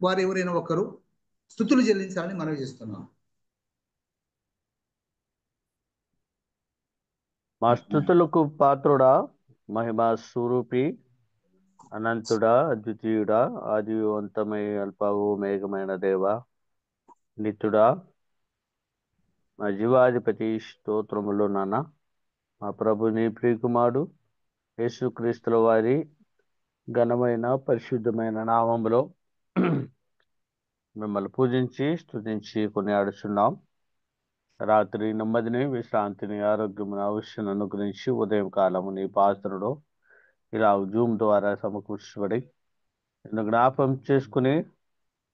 వారు ఎవరైనా ఒకరు స్తుతులు చెల్లించాలని మనవి చేస్తున్నాం. మా స్తుతులకు పాత్రుడా, మహిమా స్వరూపి, అనంతుడా, అద్వితీయుడా, ఆదివంతమై అల్పవు మేఘమైన దేవ, నిత్యుడా, మా జీవాధిపతి స్తోత్రములు నాన్న. మా ప్రభు నీ ప్రియకుమారుడు యేసుక్రీస్తుల వారి ఘనమైన పరిశుద్ధమైన నామములో మిమ్మల్ని పూజించి స్తుతించి కొనియాడుచున్నాం. రాత్రి నెమ్మదిని, విశ్రాంతిని, ఆరోగ్యమును, ఆయుష్ను అనుగ్రహించి ఉదయం కాలము నీ పాత్రలో ఇలా జూమ్ ద్వారా సమకూర్చబడి నిన్ను జ్ఞాపం చేసుకుని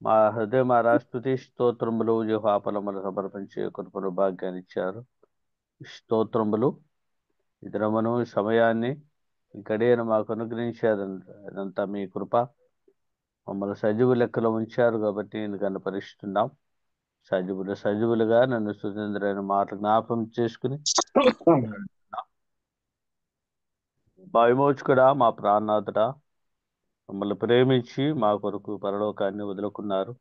మా హృదయ స్తుతి స్తోత్రములు యుహాపలములు సమర్పించే కృపను భాగ్యాన్ని ఇచ్చారు. స్తోత్రములు. ఈ దినమును సమయాన్ని గడియను మాకు అనుగ్రహించారు. అదంతా మీ కృప. మమ్మల్ని సజీవు లెక్కలో ఉంచారు కాబట్టి నేను కనపరుస్తున్నాం. సజీవులుగా నన్ను సురేంద్రైన మాటలు జ్ఞాపం చేసుకుని మా విమోచకుడా, మా ప్రాణనాథుడా, మమ్మల్ని ప్రేమించి మా కొరకు పరలోకాన్ని వదులుకున్నారు.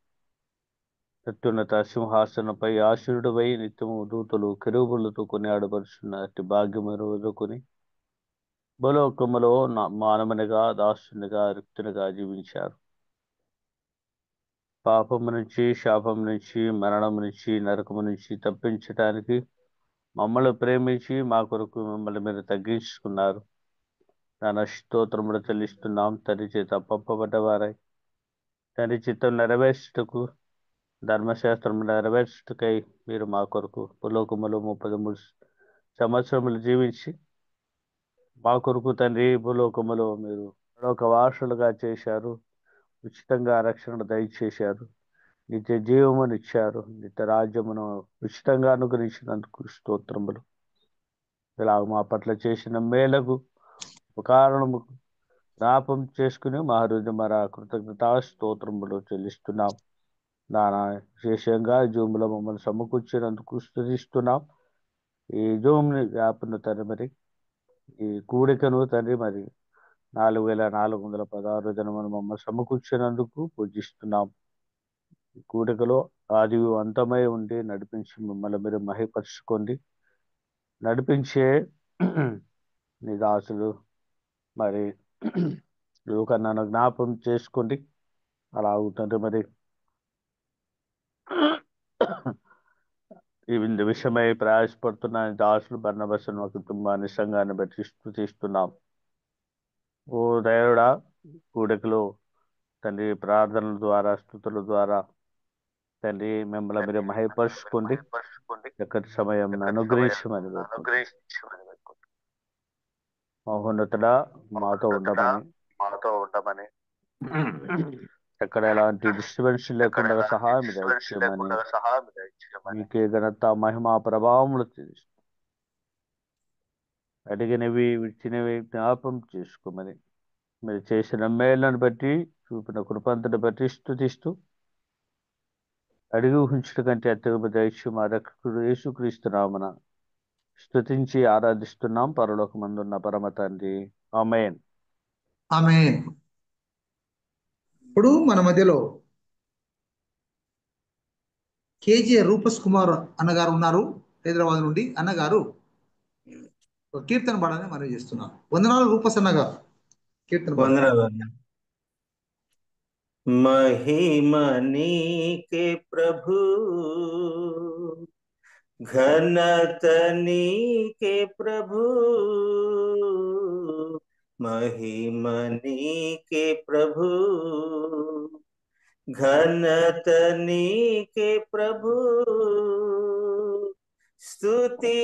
అత్యున్నత సింహాసనంపై ఆశీనుడిపై నిత్యము దూతలు కెరూబులతో కొనియాడబడుచున్నట్టు భాగ్యమును వదులుకొని భూలోకములో మానవునిగా, దాసునిగా, రిక్తునిగా జీవించారు. పాపము నుంచి, శాపం నుంచి, మరణం నుంచి, నరకము నుంచి తప్పించడానికి మమ్మల్ని ప్రేమించి మా కొరకు మిమ్మల్ని మీరు తగ్గించుకున్నారు. నా స్తోత్రములు చెల్లిస్తున్నాం. తండ్రి చేత పంపబడ్డవారై తండ్రి చిత్తం నెరవేర్చుటకు, ధర్మశాస్త్రం నెరవేర్చుటకై మీరు మా కొరకు భూలోకములో 33 సంవత్సరములు జీవించి మా కొరకు తండ్రి భూలోకములో మీరు ఒక వారసులుగా చేశారు. ఉచితంగా రక్షణ దయచేశారు. నిత్య జీవమునిచ్చారు. నిత్య రాజ్యమును ఉచితంగా అనుగ్రహించినందుకు స్తోత్రములు. ఇలా మా పట్ల చేసిన మేలకు ఉపకారణము జ్ఞాపం చేసుకుని మా హృదయ కృతజ్ఞతా స్తోత్రములు చెల్లిస్తున్నాం. నానా విశేషంగా జూమ్లో మమ్మల్ని సమకూర్చినందుకు స్తుతిస్తున్నాం. ఈ జూమ్ని వ్యాపన తండ్రి మరి ఈ కూడికను తండ్రి మరి 4416 జనమును మమ్మల్ని సమకూర్చినందుకు పూజిస్తున్నాం. ఈ కూడికలో ఆది అంతమై ఉండి నడిపించి మిమ్మల్ని మీరు మహిపరుచుకోండి. నడిపించే నీ దాసులు మరి యువకన్నాను జ్ఞాపం చేసుకోండి. అలా అవుతుంది మరి ఈ విషయమై ప్రయాసపడుతున్న దాసులు బర్నబస్సు మా కుటుంబాన్ని సంఘాన్ని బట్టి స్తుతిస్తున్నాం. ఓ దైవుడా, కూడికలో తండ్రి ప్రార్థనల ద్వారా, స్తుతుల ద్వారా తండ్రి మిమ్మల్ని మీరు మహిపరుచుకోండి. చక్కటి సమయం అనుగ్రహించమని మహోన్నతుడా మాతో ఉండమని ఎక్కడ ఎలాంటి డిస్టర్బెన్స్ లేకుండా సహాయం దయచేయమని మీకే ఘనత మహిమా ప్రభావములు తెలుసు. అడిగినవి విడిచినవి జ్ఞాపం చేసుకోమని మీరు చేసిన మేళ్లను బట్టి చూపిన కృపంతను బట్టి స్తుతిస్తూ అడిగి ఊహించడం కంటే అత్యధిక దయచేసి మా రక్షకుడు యేసుక్రీస్తు నామమున స్తుతించి ఆరాధిస్తున్నాం. పరలోకమందున్న పరమ తండ్రి. ఆమేన్. ఆమేన్. ఇప్పుడు మన మధ్యలో కేజే రూపస్ కుమార్ అన్నగారు ఉన్నారు, హైదరాబాద్ నుండి. అన్నగారు ఒక కీర్తన పాడాలని మనవి చేస్తున్నాం. వందనాలు రూపస్ అన్నగారు, కీర్తన పాడు. వందనాలు. महिम नीके प्रभु, घनत नीके प्रभु, महिम नीके प्रभु, घनत नीके प्रभु, स्तुति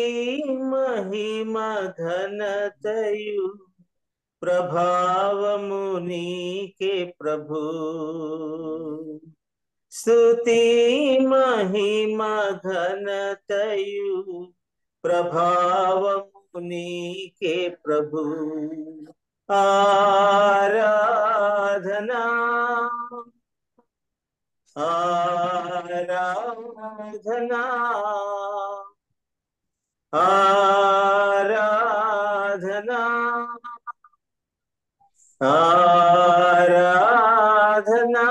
महिमा घनतयु ప్రభావము నీకే ప్రభు, స్తుతి మహిమ ఘనతయు ప్రభావము నీకే ప్రభు. ఆరాధనా ఆరాధనా ఆరాధనా ఆరాధనా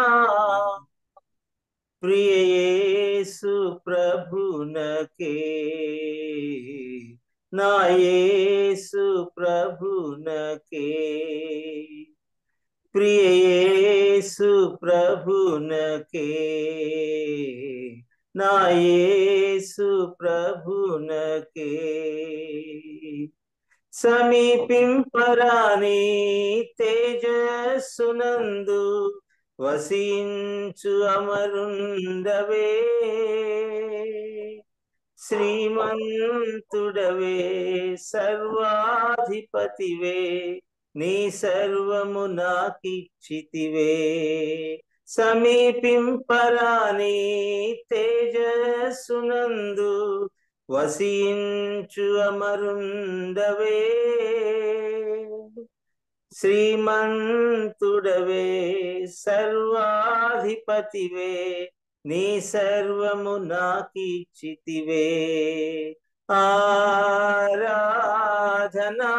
ప్రభునకే నా యేసు ప్రభునకే ప్రియ యేసు ప్రభునకే నా యేసు ప్రభునకే సమీపింపరాని తేజస్సునందు వసించు అమరుండవే శ్రీమంతుడవే సర్వాధిపతివే నీ సర్వము నాకిచ్చితివే సమీపింపరాని తేజస్సునందు వసించు అమరుండవే శ్రీమంతుడవే సర్వాధిపతివే నీ సర్వము నాకిచ్చితివే ఆరాధనా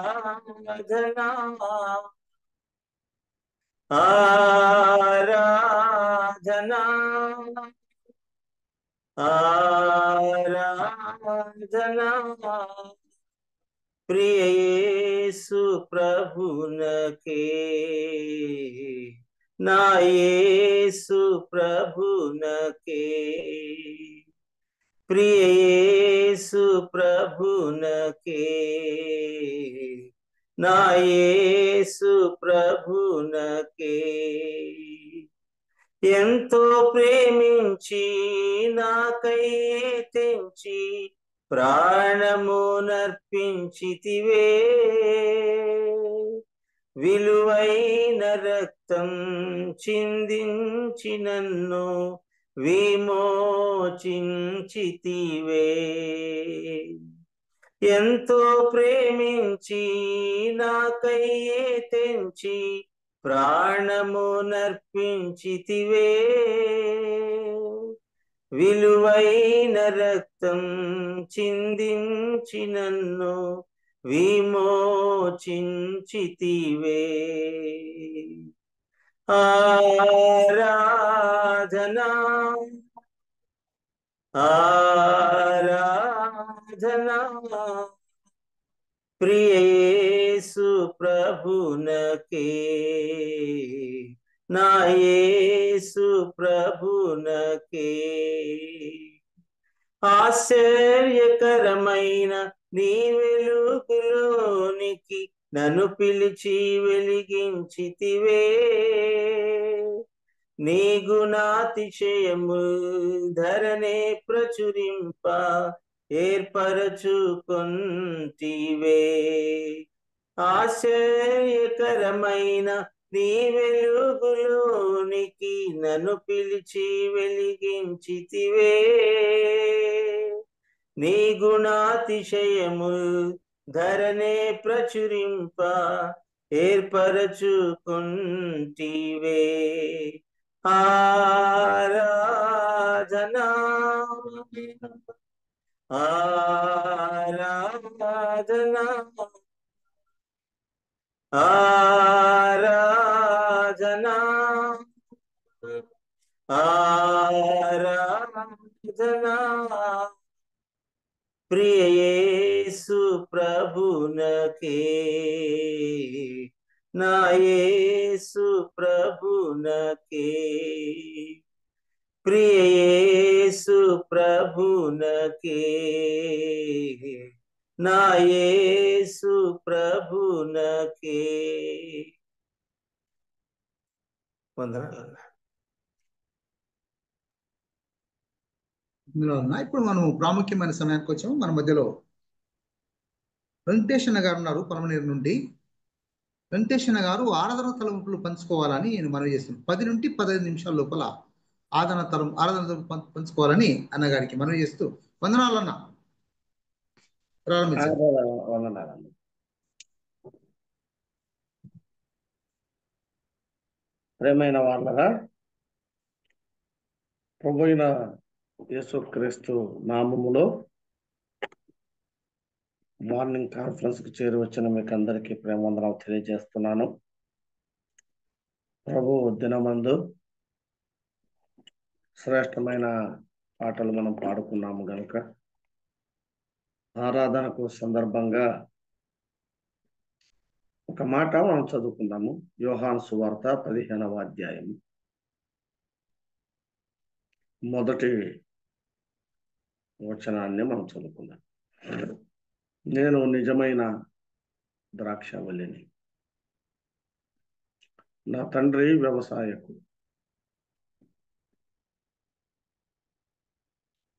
ఆరాధనా ఆరాధనా ఆరాధనా ప్రియ యేసు ప్రభునకే నా యేసు ప్రభునకే ప్రియ యేసు ప్రభునకే నా యేసు ప్రభునకే ఎంతో ప్రేమించి నాకై తెంచి ప్రాణము నర్పించితివే విలువైన రక్తం చిందించి నన్ను విమోచించితివే ఎంతో ప్రేమించి నాకై తెంచి ప్రాణము నర్పించితివే విలువైన రక్తం చిందించి నన్ను విమోచించితివే ఆరాధనా ఆరాధనా ప్రియ యేసు ప్రభునకే నా యేసు ప్రభునకే ఆశ్చర్యకరమైన నీ వెలుగులోనికి నన్ను పిలిచి వెలిగించితివే నీ గుణాతిశయము ధరణే ప్రచురింప ఏర్పరచుకొంటివే ఆశ్చర్యకరమైన నీ వెలుగులోనికి నన్ను పిలిచి వెలిగించితివే నీ గుణాతిశయము ధరణే ప్రచురింప ఏర్పరచుకొంటివే ఆరాధనా ఆరాధనా ఆరాధనా ఆరాధనా ప్రియ యేసు ప్రభునకే నా యేసు ప్రభునకే ప్రియ యేసు ప్రభునకే నా యేసు ప్రభునకే వందనాలు. ఇప్పుడు మనం ప్రాముఖ్యమైన సమయానికి వచ్చాము. మన మధ్యలో వెంకటేశ్వర గారు ఉన్నారు పొలమనేరు నుండి. వెంకటేశ్వర గారు ఆరాధన తలంపులు పంచుకోవాలని నేను మనవి చేస్తున్నాను. 10 నుండి 15 నిమిషాల లోపల ఆరాధన పంచుకోవాలని అన్నగారికి మనవి చేస్తూ వందనాలు అన్న. ప్రారంభించారు. వందనాలండి. ప్రేమైన వాళ్ళగా ప్రభువైన యేసుక్రీస్తు నామములో మార్నింగ్ కాన్ఫరెన్స్ కు చేరి వచ్చిన మీకు అందరికీ ప్రేమ వందనాలు తెలియజేస్తున్నాను. ప్రభు దినమందు శ్రేష్టమైన పాటలు మనం పాడుకున్నాము గనుక ఆరాధనకు సందర్భంగా ఒక మాట మనం చదువుకుందాము. యోహాను సువార్త 15వ అధ్యాయం మొదటి వచనాన్ని మనం చదువుకుందాం. నేను నిజమైన ద్రాక్షావల్లిని, నా తండ్రి వ్యవసాయకుడు.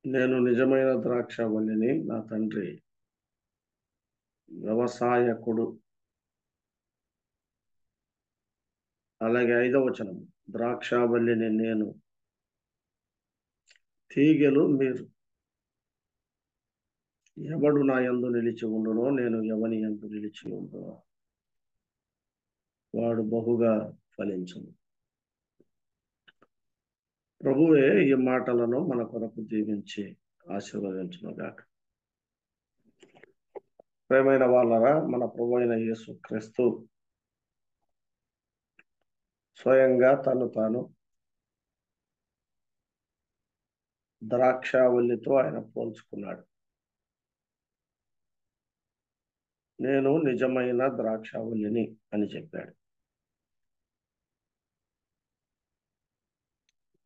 నేను నిజమైన ద్రాక్షావల్లిని, నా తండ్రి వ్యవసాయకుడు. అలాగే 5వ వచనం, ద్రాక్షావల్లిని నేను, తీగెలు మీరు. ఎవడు నా యందు నిలిచి ఉండునో, నేను ఎవని యందు నిలిచి ఉండునో వాడు బహుగా ఫలించును. ప్రభువే ఈ మాటలను మన కొరకు దీవించి ఆశీర్వదించునుగాక. ప్రియమైన వాళ్ళరా, మన ప్రభు అయిన యేసుక్రీస్తు స్వయంగా తను తాను ద్రాక్షావల్లితో ఆయన పోల్చుకున్నాడు. నేను నిజమైన ద్రాక్షావల్లిని అని చెప్పాడు.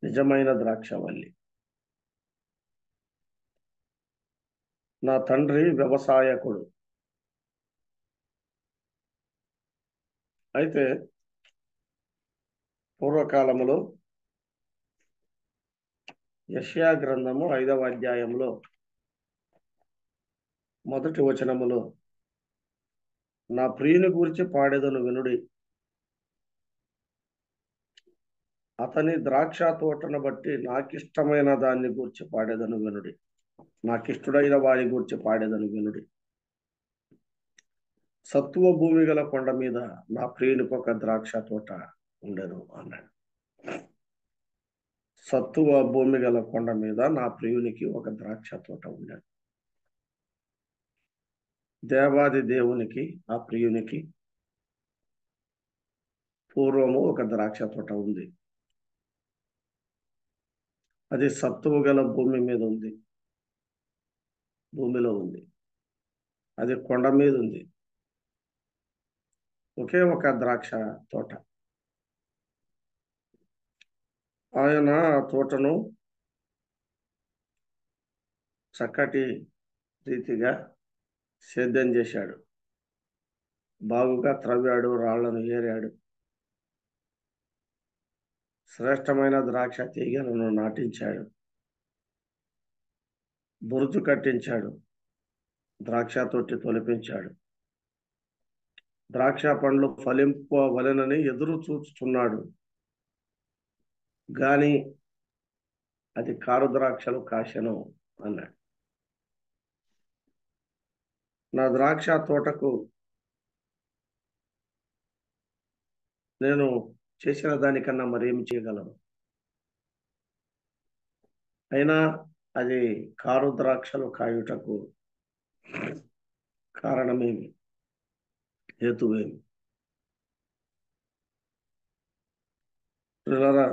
నిజమైన ద్రాక్షావల్లి. నా తండ్రి వ్యవసాయకుడు. అయితే పూర్వకాలములో యెషయా గ్రంథము 5వ అధ్యాయంలో మొదటి వచనములో, నా ప్రియుని గురించి పాడెదను వినుడి, అతని ద్రాక్ష తోటను బట్టి నాకిష్టమైన దాన్ని గూర్చి పాడేదను వినుడి, నాకిష్టుడైన వారి గూర్చి పాడేదను వినుడి. సత్తువ భూమి గల కొండ మీద నా ప్రియునికి ఒక ద్రాక్ష తోట ఉండెను అన్నాడు. సత్తువ భూమి గల కొండ మీద నా ప్రియునికి ఒక ద్రాక్ష తోట ఉండెను. దేవాది దేవునికి, ఆ ప్రియునికి పూర్వము ఒక ద్రాక్ష తోట ఉంది. అది సత్తువ గల భూమి మీద ఉంది, భూమిలో ఉంది. అది కొండ మీద ఉంది. ఒకే ఒక ద్రాక్ష తోట. ఆయన ఆ తోటను చక్కటి రీతిగా సేద్యం చేశాడు. బాగుగా త్రవ్వాడు, రాళ్లను ఏరాడు, శ్రేష్టమైన ద్రాక్ష తీగలను నాటించాడు, బురుజు కట్టించాడు, ద్రాక్ష తొట్టి తొలిపించాడు, ద్రాక్ష పండ్లు ఫలింపవలెనని ఎదురు చూస్తున్నాడు. గాని అది కారు ద్రాక్షలు కాశను అన్నాడు. నా ద్రాక్ష తోటకు నేను చేసిన దానికన్నా మరేమి చేయగలను? అయినా అది కారు ద్రాక్షలు కాయుటకు కారణమేమి, హేతువేమి? ప్రియులారా,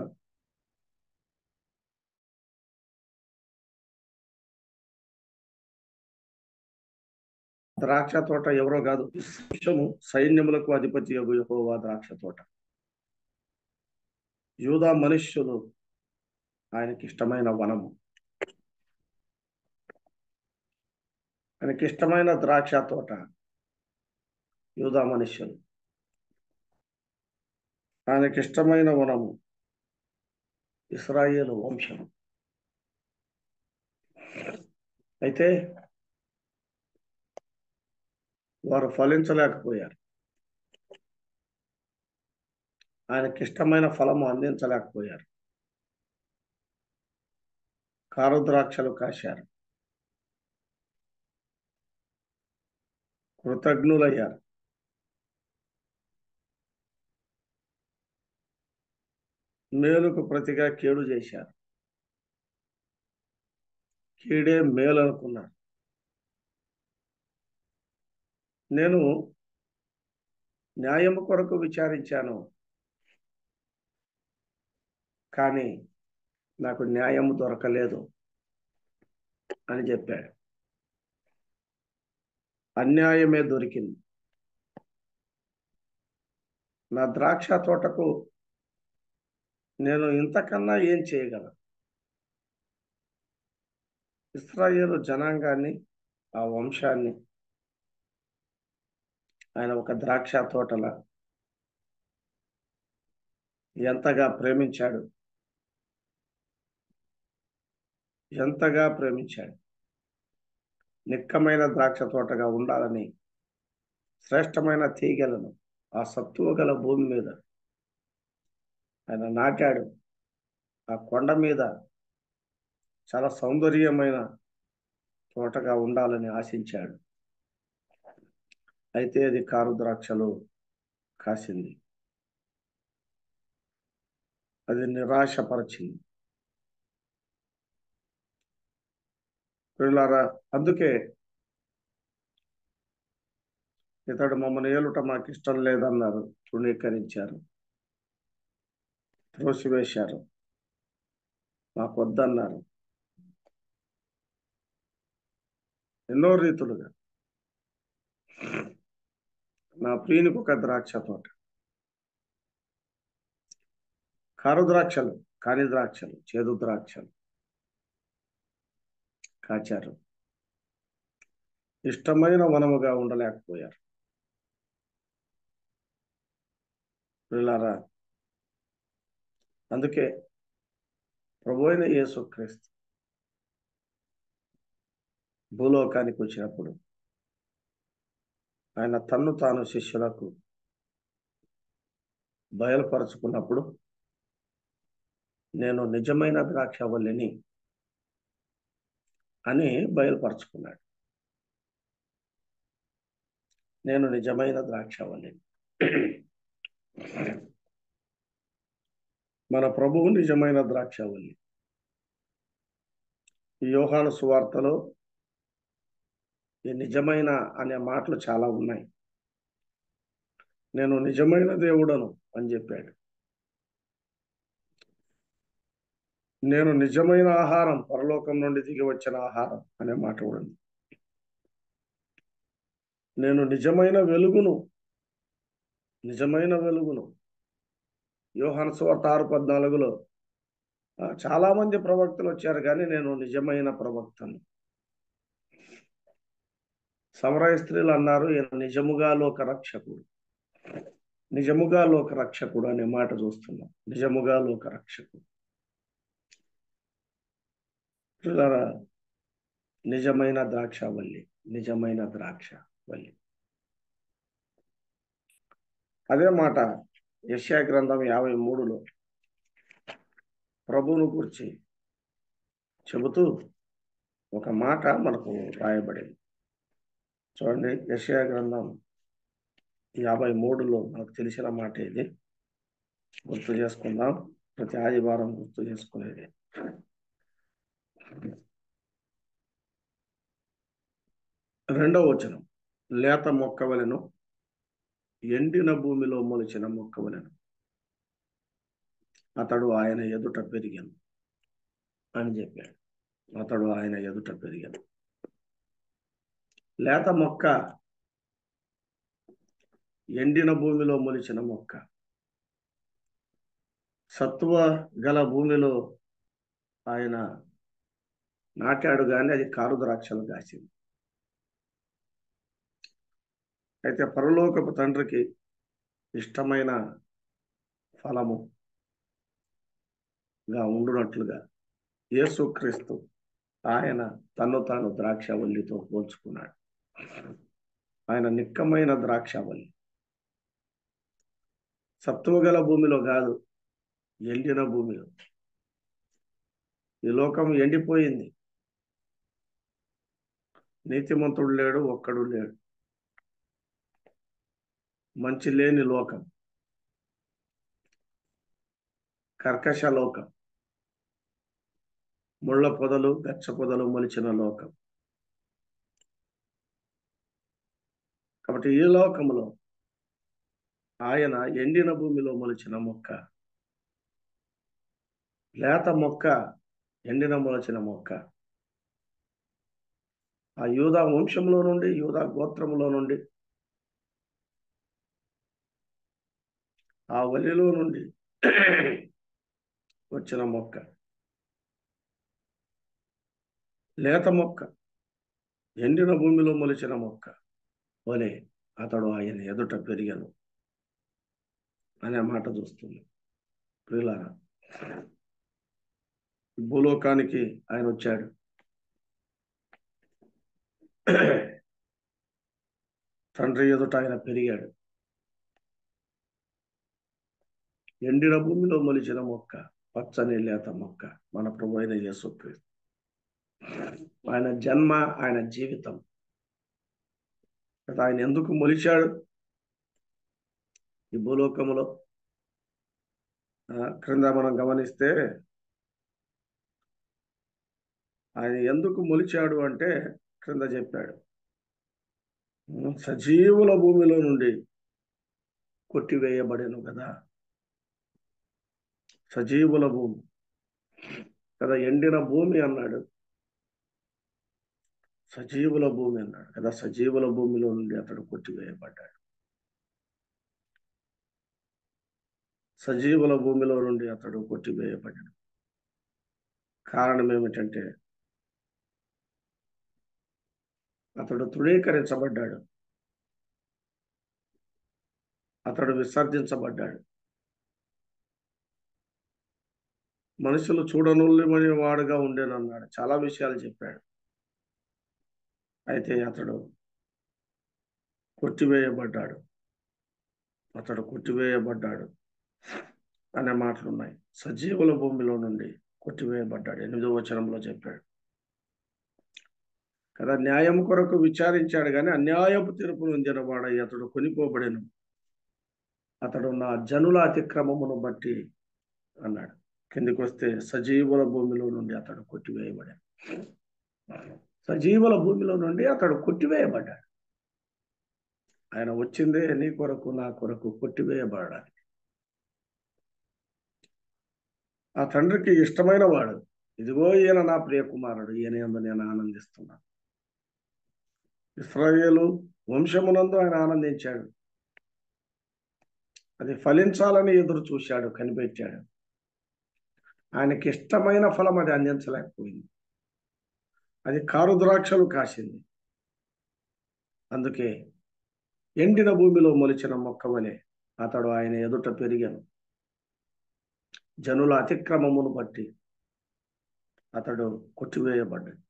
ద్రాక్ష తోట ఎవరో కాదు, విశ్వము సైన్యములకు అధిపతి యెహోవా ద్రాక్ష తోట. యూదా మనుష్యులు ఆయనకి ఇష్టమైన వనము, ఆయనకి ఇష్టమైన ద్రాక్ష తోట యూదా మనుష్యులు, ఆయనకి ఇష్టమైన వనము ఇశ్రాయేలు వంశం. అయితే వారు ఫలించలేకపోయారు, ఆయనకి ఇష్టమైన ఫలము అందించలేకపోయారు. కారు ద్రాక్షలు కాశారు, కృతజ్ఞులయ్యారు. మేలుకు ప్రతిగా కీడు చేశారు, కీడే మేలు అనుకున్నారు. నేను న్యాయము కొరకు విచారించాను, కానీ నాకు న్యాయం దొరకలేదు అని చెప్పాడు. అన్యాయమే దొరికింది. నా ద్రాక్ష తోటకు నేను ఇంతకన్నా ఏం చేయగలను? ఇశ్రాయేలు జనాంగాన్ని, ఆ వంశాన్ని ఆయన ఒక ద్రాక్ష తోటల ఎంతగా ప్రేమించాడు, ఎంతగా ప్రేమించాడు. నిక్కమైన ద్రాక్ష తోటగా ఉండాలని శ్రేష్టమైన తీగలను ఆ సత్తువ గల భూమి మీద ఆయన నాటాడు. ఆ కొండ మీద చాలా సౌందర్యమైన తోటగా ఉండాలని ఆశించాడు. అయితే అది కారు ద్రాక్షలు కాసింది. అది నిరాశపరిచింది. పిల్లారా, అందుకే ఇతడు మమ్మల్ని ఏలుట మాకు ఇష్టం లేదన్నారు, తృణీకరించారు, త్రోసివేశారు, మాకు వద్దన్నారు. ఎన్నో రీతులుగా నా ప్రియునికి ఒక ద్రాక్ష తోట, కారు ద్రాక్షలు, కాని ద్రాక్షలు, చేదు ద్రాక్షలు కాచారు. ఇష్టమైన వనముగా ఉండలేకపోయారు. పిల్లారా, అందుకే ప్రభు అయిన యేసుక్రీస్తు భూలోకానికి వచ్చినప్పుడు ఆయన తన్ను తాను శిష్యులకు బయలుపరుచుకున్నప్పుడు నేను నిజమైన ద్రాక్షవల్లిని అని బయలుపరుచుకున్నాడు. నేను నిజమైన ద్రాక్షవల్లిని. మన ప్రభువు నిజమైన ద్రాక్షవల్లి. యోహాను సువార్తలో ఈ నిజమైన అనే మాటలు చాలా ఉన్నాయి. నేను నిజమైన దేవుడను అని చెప్పాడు. నేను నిజమైన ఆహారం, పరలోకం నుండి దిగి వచ్చిన ఆహారం అనే మాట కూడా ఉంది. నేను నిజమైన వెలుగును, నిజమైన వెలుగును. యోహాను సువార్త 6:14లో చాలా మంది ప్రవక్తలు వచ్చారు, కానీ నేను నిజమైన ప్రవక్తను. సమరయ స్త్రీలు అన్నారు, ఈయన నిజముగా లోక రక్షకుడు. నిజముగా లోక రక్షకుడు అనే మాట చూస్తున్నాం. నిజముగా లోక రక్షకుడు. నిజమైన ద్రాక్షవల్లి, నిజమైన ద్రాక్షవల్లి. అదే మాట యెషయా గ్రంథం 53లో ప్రభువును గురించి చెబుతూ ఒక మాట మనకు రాయబడింది. చూడండి, యెషయా గ్రంథం 53లో మనకు తెలిసిన మాట ఇది. గుర్తు చేసుకుందాం, ప్రతి ఆదివారం గుర్తు చేసుకునేది. రెండవ వచనం, లేత మొక్కవలెను, ఎండిన భూమిలో మొలిచిన మొక్కవలెను అతడు ఆయన ఎదుట పెరిగాను అని చెప్పాడు. అతడు ఆయన ఎదుట పెరిగాను. లేత మొక్క, ఎండిన భూమిలో మొలిచిన మొక్క, సత్తువ గల భూమిలో ఆయన నాటాడు, కానీ అది కారు ద్రాక్షలు కాసింది. అయితే పరలోకపు తండ్రికి ఇష్టమైన ఫలముగా ఉండునట్లుగా యేసుక్రీస్తు ఆయన తన్ను తాను ద్రాక్షవల్లితో పోల్చుకున్నాడు. ఆయన నిక్కమైన ద్రాక్షవల్లి. సత్తువ గల భూమిలో కాదు, ఎండిన భూమిలో. ఈ లోకం ఎండిపోయింది. నీతిమంతుడు లేడు, ఒక్కడు లేడు. మంచి లేని లోకం, కర్కశ లోకం, ముళ్ళ పొదలు, గచ్చ పొదలు మొలిచిన లోకం. కాబట్టి ఈ లోకంలో ఆయన ఎండిన భూమిలో మొలిచిన మొక్క. లేత మొక్క, ఎండిన మొలచిన మొక్క. ఆ యూదా వంశంలో నుండి, యూదా గోత్రములో నుండి, ఆ వలిలో నుండి వచ్చిన మొక్క, లేత మొక్క, ఎండిన భూమిలో మొలిచిన మొక్క వలె అతడు ఆయన ఎదుట పెరిగాను అనే మాట చూస్తుంది. ప్రియులారా, భూలోకానికి ఆయన వచ్చాడు. తండ్రి ఎదుట ఆయన పెరిగాడు. ఎండిన భూమిలో మొలిచిన మొక్క, పచ్చని లేత మొక్క మన ప్రభు అయిన యేసుక్రీస్తు. ఆయన జన్మ, ఆయన జీవితం, ఆయన ఎందుకు మొలిచాడు ఈ భూలోకములో? క్రింద మనం గమనిస్తే ఆయన ఎందుకు మొలిచాడు అంటే క్రింద చెప్పాడు, సజీవుల భూమిలో నుండి కొట్టివేయబడెను కదా. సజీవుల భూమి కదా, ఎండిన భూమి అన్నాడు, సజీవుల భూమి అన్నాడు కదా. సజీవుల భూమిలో నుండి అతడు కొట్టివేయబడ్డాడు. సజీవుల భూమిలో నుండి అతడు కొట్టివేయబడ్డాడు. కారణం ఏమిటంటే అతడు తృణీకరించబడ్డాడు, అతడు విసర్జించబడ్డాడు. మనుషులు చూడనుల్లిమని వాడుగా ఉండేనన్నాడు. చాలా విషయాలు చెప్పాడు. అయితే అతడు కొట్టివేయబడ్డాడు, అతడు కొట్టివేయబడ్డాడు అనే మాటలు ఉన్నాయి. సజీవుల భూమిలో నుండి కొట్టివేయబడ్డాడు 8వ వచనంలో చెప్పాడు కదా. న్యాయం కొరకు విచారించాడు కానీ అన్యాయపు తీర్పు నొందినవాడై అతడు కొనిపోబడెను. అతడు నా జనుల అతిక్రమమును బట్టి అన్నాడు. కిందికి వస్తే సజీవుల భూమిలో నుండి అతడు కొట్టివేయబడాడు. సజీవుల భూమిలో నుండి అతడు కొట్టివేయబడ్డాడు. ఆయన వచ్చిందే నీ కొరకు, నా కొరకు కొట్టివేయబడాలి. ఆ తండ్రికి ఇష్టమైన వాడు, ఇదిగో ఈయన నా ప్రియ కుమారుడు, ఈయన యందు నేను ఆనందిస్తున్నాను. ఇశ్రాయేలు వంశమునందు ఆయన ఆనందించాడు. అది ఫలించాలని ఎదురు చూశాడు, కనిపెట్టాడు. ఆయనకి ఇష్టమైన ఫలం అది అందించలేకపోయింది. అది కారు ద్రాక్షలు కాసింది. అందుకే ఎండిన భూమిలో మొలిచిన మొక్క వలె అతడు ఆయన ఎదుట పెరిగాను. జనుల అతిక్రమమును బట్టి అతడు కొట్టివేయబడ్డాడు.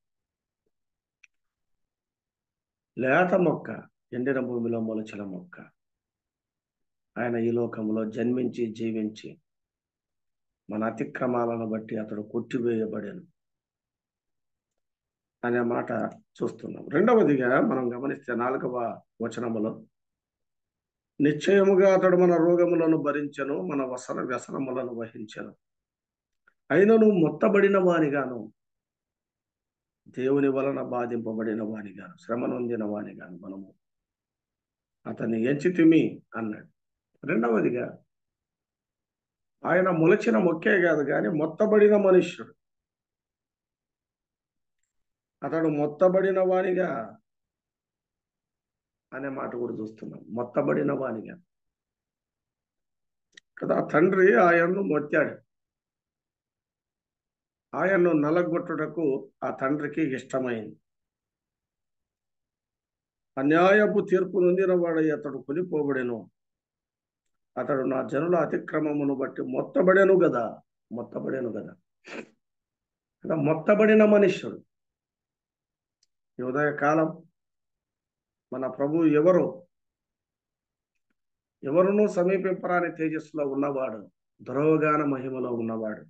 లేత మొక్క, ఎండిన భూమిలో మొలిచిన మొక్క. ఆయన ఈ లోకంలో జన్మించి జీవించి మన అతిక్రమాలను బట్టి అతడు కొట్టివేయబడాను అనే మాట చూస్తున్నాం. రెండవదిగా మనం గమనిస్తే 4వ వచనములో, నిశ్చయముగా అతడు మన రోగములను భరించెను, మన వ్యసనములను వహించెను. అయినను మొత్తబడిన వానిగాను, దేవుని వలన బాధింపబడిన వానిగాను, శ్రమ నొందిన వానిగాను మనము అతన్ని ఎంచితిమి అన్నాడు. రెండవదిగా ఆయన మొలిచిన మొక్కే కాదు కానీ మొత్తబడిన మనుష్యుడు. అతడు మొత్తబడిన వానిగా అనే మాట కూడా చూస్తున్నాం. మొత్తబడిన వానిగా కదా. తండ్రి ఆయన్ను మొత్తాడు. ఆయన్ను నలగొట్టుటకు ఆ తండ్రికి ఇష్టమైంది. అన్యాయపు తీర్పు నొందిన వాడై అతడు కొనిపోబడెను. అతడు నా జనుల అతిక్రమమును బట్టి మొత్తబడెను కదా. మొత్తబడెను కదా. మొత్తబడిన మనుష్యుడు. ఈ ఉదయకాలం మన ప్రభు ఎవరునూ సమీపింపరాని తేజస్సులో ఉన్నవాడు, దురోగాన మహిమలో ఉన్నవాడు,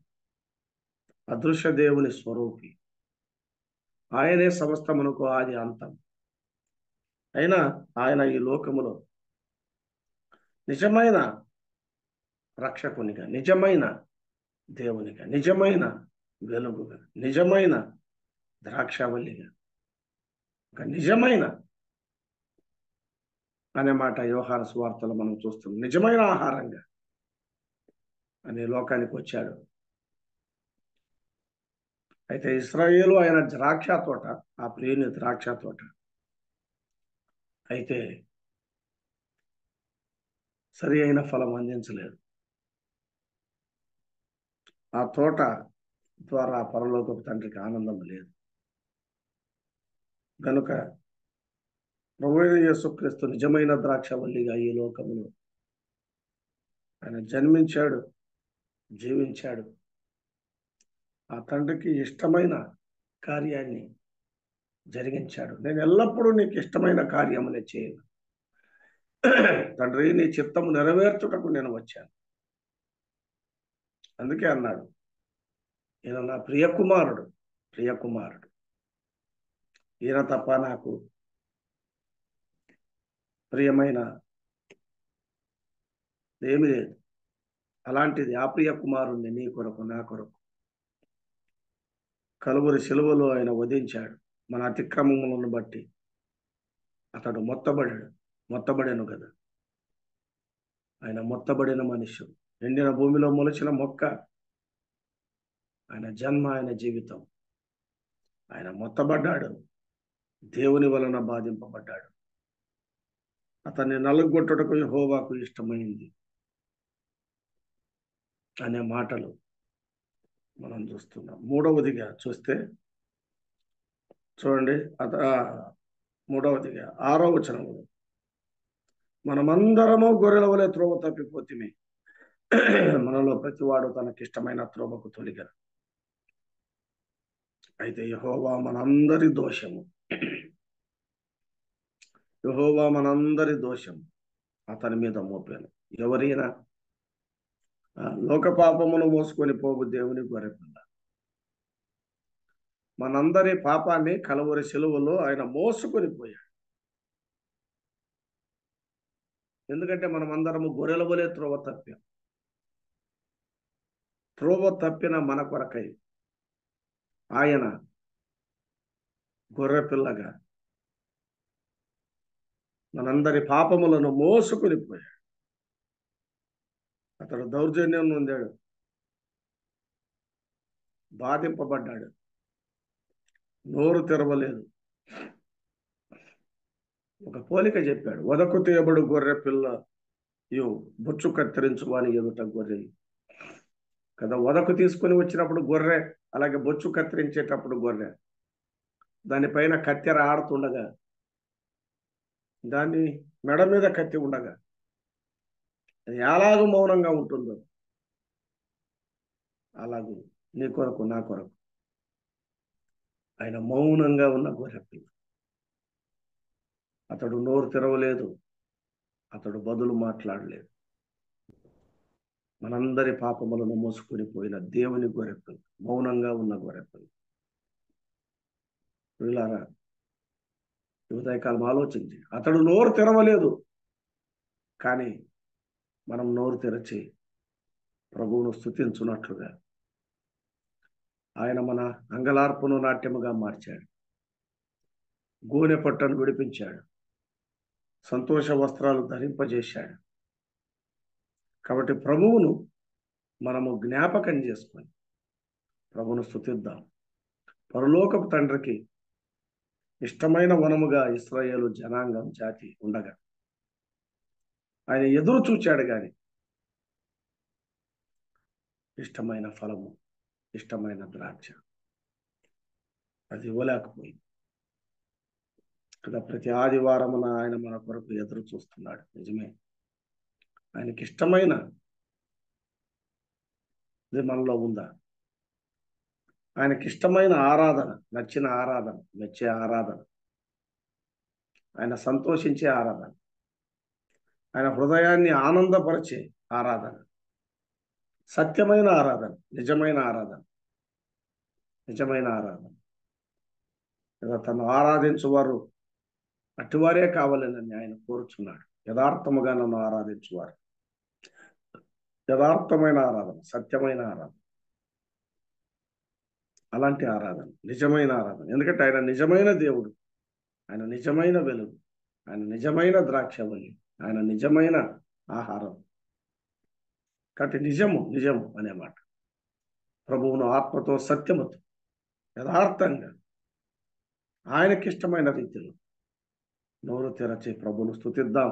అదృశ్య దేవుని స్వరూపి. ఆయనే సమస్తమునకు ఆది అంతం. అయినా ఆయన ఈ లోకములో నిజమైన రక్షకునిగా, నిజమైన దేవునిగా, నిజమైన వెలుగుగా, నిజమైన ద్రాక్షావల్లిగా, ఒక నిజమైన అనే మాట యోహాను సువార్తలో మనం చూస్తున్నాం. నిజమైన ఆహారంగా అనే లోకానికి వచ్చాడు. అయితే ఇశ్రాయేలు ఆయన ద్రాక్ష తోట, ఆ ప్రియుని ద్రాక్ష తోట. అయితే సరి అయిన ఫలం అందించలేదు. ఆ తోట ద్వారా పరలోకపు తండ్రికి ఆనందం లేదు. కనుక ప్రభువైన యేసుక్రీస్తు నిజమైన ద్రాక్షవల్లిగా ఈ లోకములో ఆయన జన్మించాడు, జీవించాడు. ఆ తండ్రికి ఇష్టమైన కార్యాన్ని జరిగించాడు. నేను ఎల్లప్పుడూ నీకు ఇష్టమైన కార్యమునే చేయను తండ్రి, నీ చిత్తము నెరవేర్చుటకు నేను వచ్చాను. అందుకే అన్నాడు, ఈయన నా ప్రియకుమారుడు, ప్రియకుమారుడు. ఈయన తప్ప నాకు ప్రియమైన ఏమి లేదు. అలాంటిది ఆ ప్రియ కుమారుణ్ణి నీ కొరకు, నా కొరకు కలువరి శిలువలో ఆయన వధించాడు. మన అతిక్రమములను బట్టి అతడు మొత్తబడెను కదా. ఆయన మొత్తబడిన మనుష్యుడు, ఎండిన భూమిలో మొలిచిన మొక్క. ఆయన జన్మ, ఆయన జీవితం. ఆయన మొత్తబడ్డాడు, దేవుని వలన బాధింపబడ్డాడు. అతన్ని నలుగొట్టుటకు యెహోవాకు ఇష్టమైంది అనే మాటలు మనం చూస్తున్నాం. మూడవదిగా చూస్తే చూడండి, మూడవదిగా 6వ వచనములో, మనమందరము గొర్రెల వలె త్రోవ తప్పిపోతిమి, మనలో ప్రతివాడు తనకిష్టమైన త్రోవకు తొలిగను. అయితే యెహోవా మనందరి దోషము, యెహోవా మనందరి దోషము అతని మీద మోపాను. ఎవరైనా లోక పాపమును మోసుకొని పోగు దేవుని గొర్రెపిల్ల. మనందరి పాపాన్ని కలువరి శిలువలో ఆయన మోసుకొని పోయాడు. ఎందుకంటే మనం అందరము గొర్రెల వలె త్రోవ తప్పాం. త్రోవ తప్పిన మన కొరకై ఆయన గొర్రెపిల్లగా మనందరి పాపములను మోసుకొని పోయాడు. అతడు దౌర్జన్యం నొందాడు, బాధింపబడ్డాడు, నోరు తెరవలేదు. ఒక పోలిక చెప్పాడు, వదకు తీయబడు గొర్రె పిల్ల బొచ్చు కత్తిరించు వాని ఎదుట గొర్రె కదా. వదకు తీసుకొని వచ్చినప్పుడు గొర్రె, అలాగే బొచ్చు కత్తిరించేటప్పుడు గొర్రె. దానిపైన కత్తెర ఆడుతుండగా, దాని మెడ మీద కత్తి ఉండగా అది ఎలాగూ మౌనంగా ఉంటుందో, అలాగూ నీ కొరకు, నా కొరకు ఆయన మౌనంగా ఉన్న గొర్రెపిల్ల. అతడు నోరు తెరవలేదు, అతడు బదులు మాట్లాడలేదు. మనందరి పాపములను మోసుకొని పోయిన దేవుని గొర్రెపిల్ల, మౌనంగా ఉన్న గొర్రెపిల్ల. వీళ్ళారా, ఉదయకాలం ఆలోచించి, అతడు నోరు తెరవలేదు, కానీ మనం నోరు తెరచి ప్రభువును స్తుతించున్నట్లుగా ఆయన మన అంగలార్పును నాట్యముగా మార్చాడు. గోనె పట్టను విడిపించాడు, సంతోష వస్త్రాలు ధరింపజేశాడు. కాబట్టి ప్రభువును మనము జ్ఞాపకం చేసుకొని ప్రభువును స్తుతిద్దాం. పరలోకపు తండ్రికి ఇష్టమైన వనముగా ఇశ్రాయేలు జనాంగం, జాతి ఉండగా ఆయన ఎదురు చూచాడు, కానీ ఇష్టమైన ఫలము, ఇష్టమైన ద్రాక్ష అది ఇవ్వలేకపోయింది. ప్రతి ఆదివారమున ఆయన మన కొరకు ఎదురు చూస్తున్నాడు. నిజమే, ఆయనకి ఇష్టమైన ఇది మనలో ఉందా? ఆయనకి ఇష్టమైన ఆరాధన, నచ్చిన ఆరాధన, మెచ్చే ఆరాధన, ఆయన సంతోషించే ఆరాధన, ఆయన హృదయాన్ని ఆనందపరిచే ఆరాధన, సత్యమైన ఆరాధన, నిజమైన ఆరాధన, నిజమైన ఆరాధన. తను ఆరాధించువారు అటువారే కావాలని ఆయన కోరుచున్నాడు. యథార్థముగా నన్ను ఆరాధించువారు, యథార్థమైన ఆరాధన, సత్యమైన ఆరాధన, అలాంటి ఆరాధన, నిజమైన ఆరాధన. ఎందుకంటే ఆయన నిజమైన దేవుడు, ఆయన నిజమైన వెలుగు, ఆయన నిజమైన ద్రాక్షవల్లి, ఆయన నిజమైన ఆహారం. కాబట్టి నిజము, నిజము అనే మాట ప్రభువును ఆత్మతో, సత్యముతో యథార్థంగా ఆయనకిష్టమైన రీతిలో నోరు తెరచి ప్రభును స్తుతిద్దాం,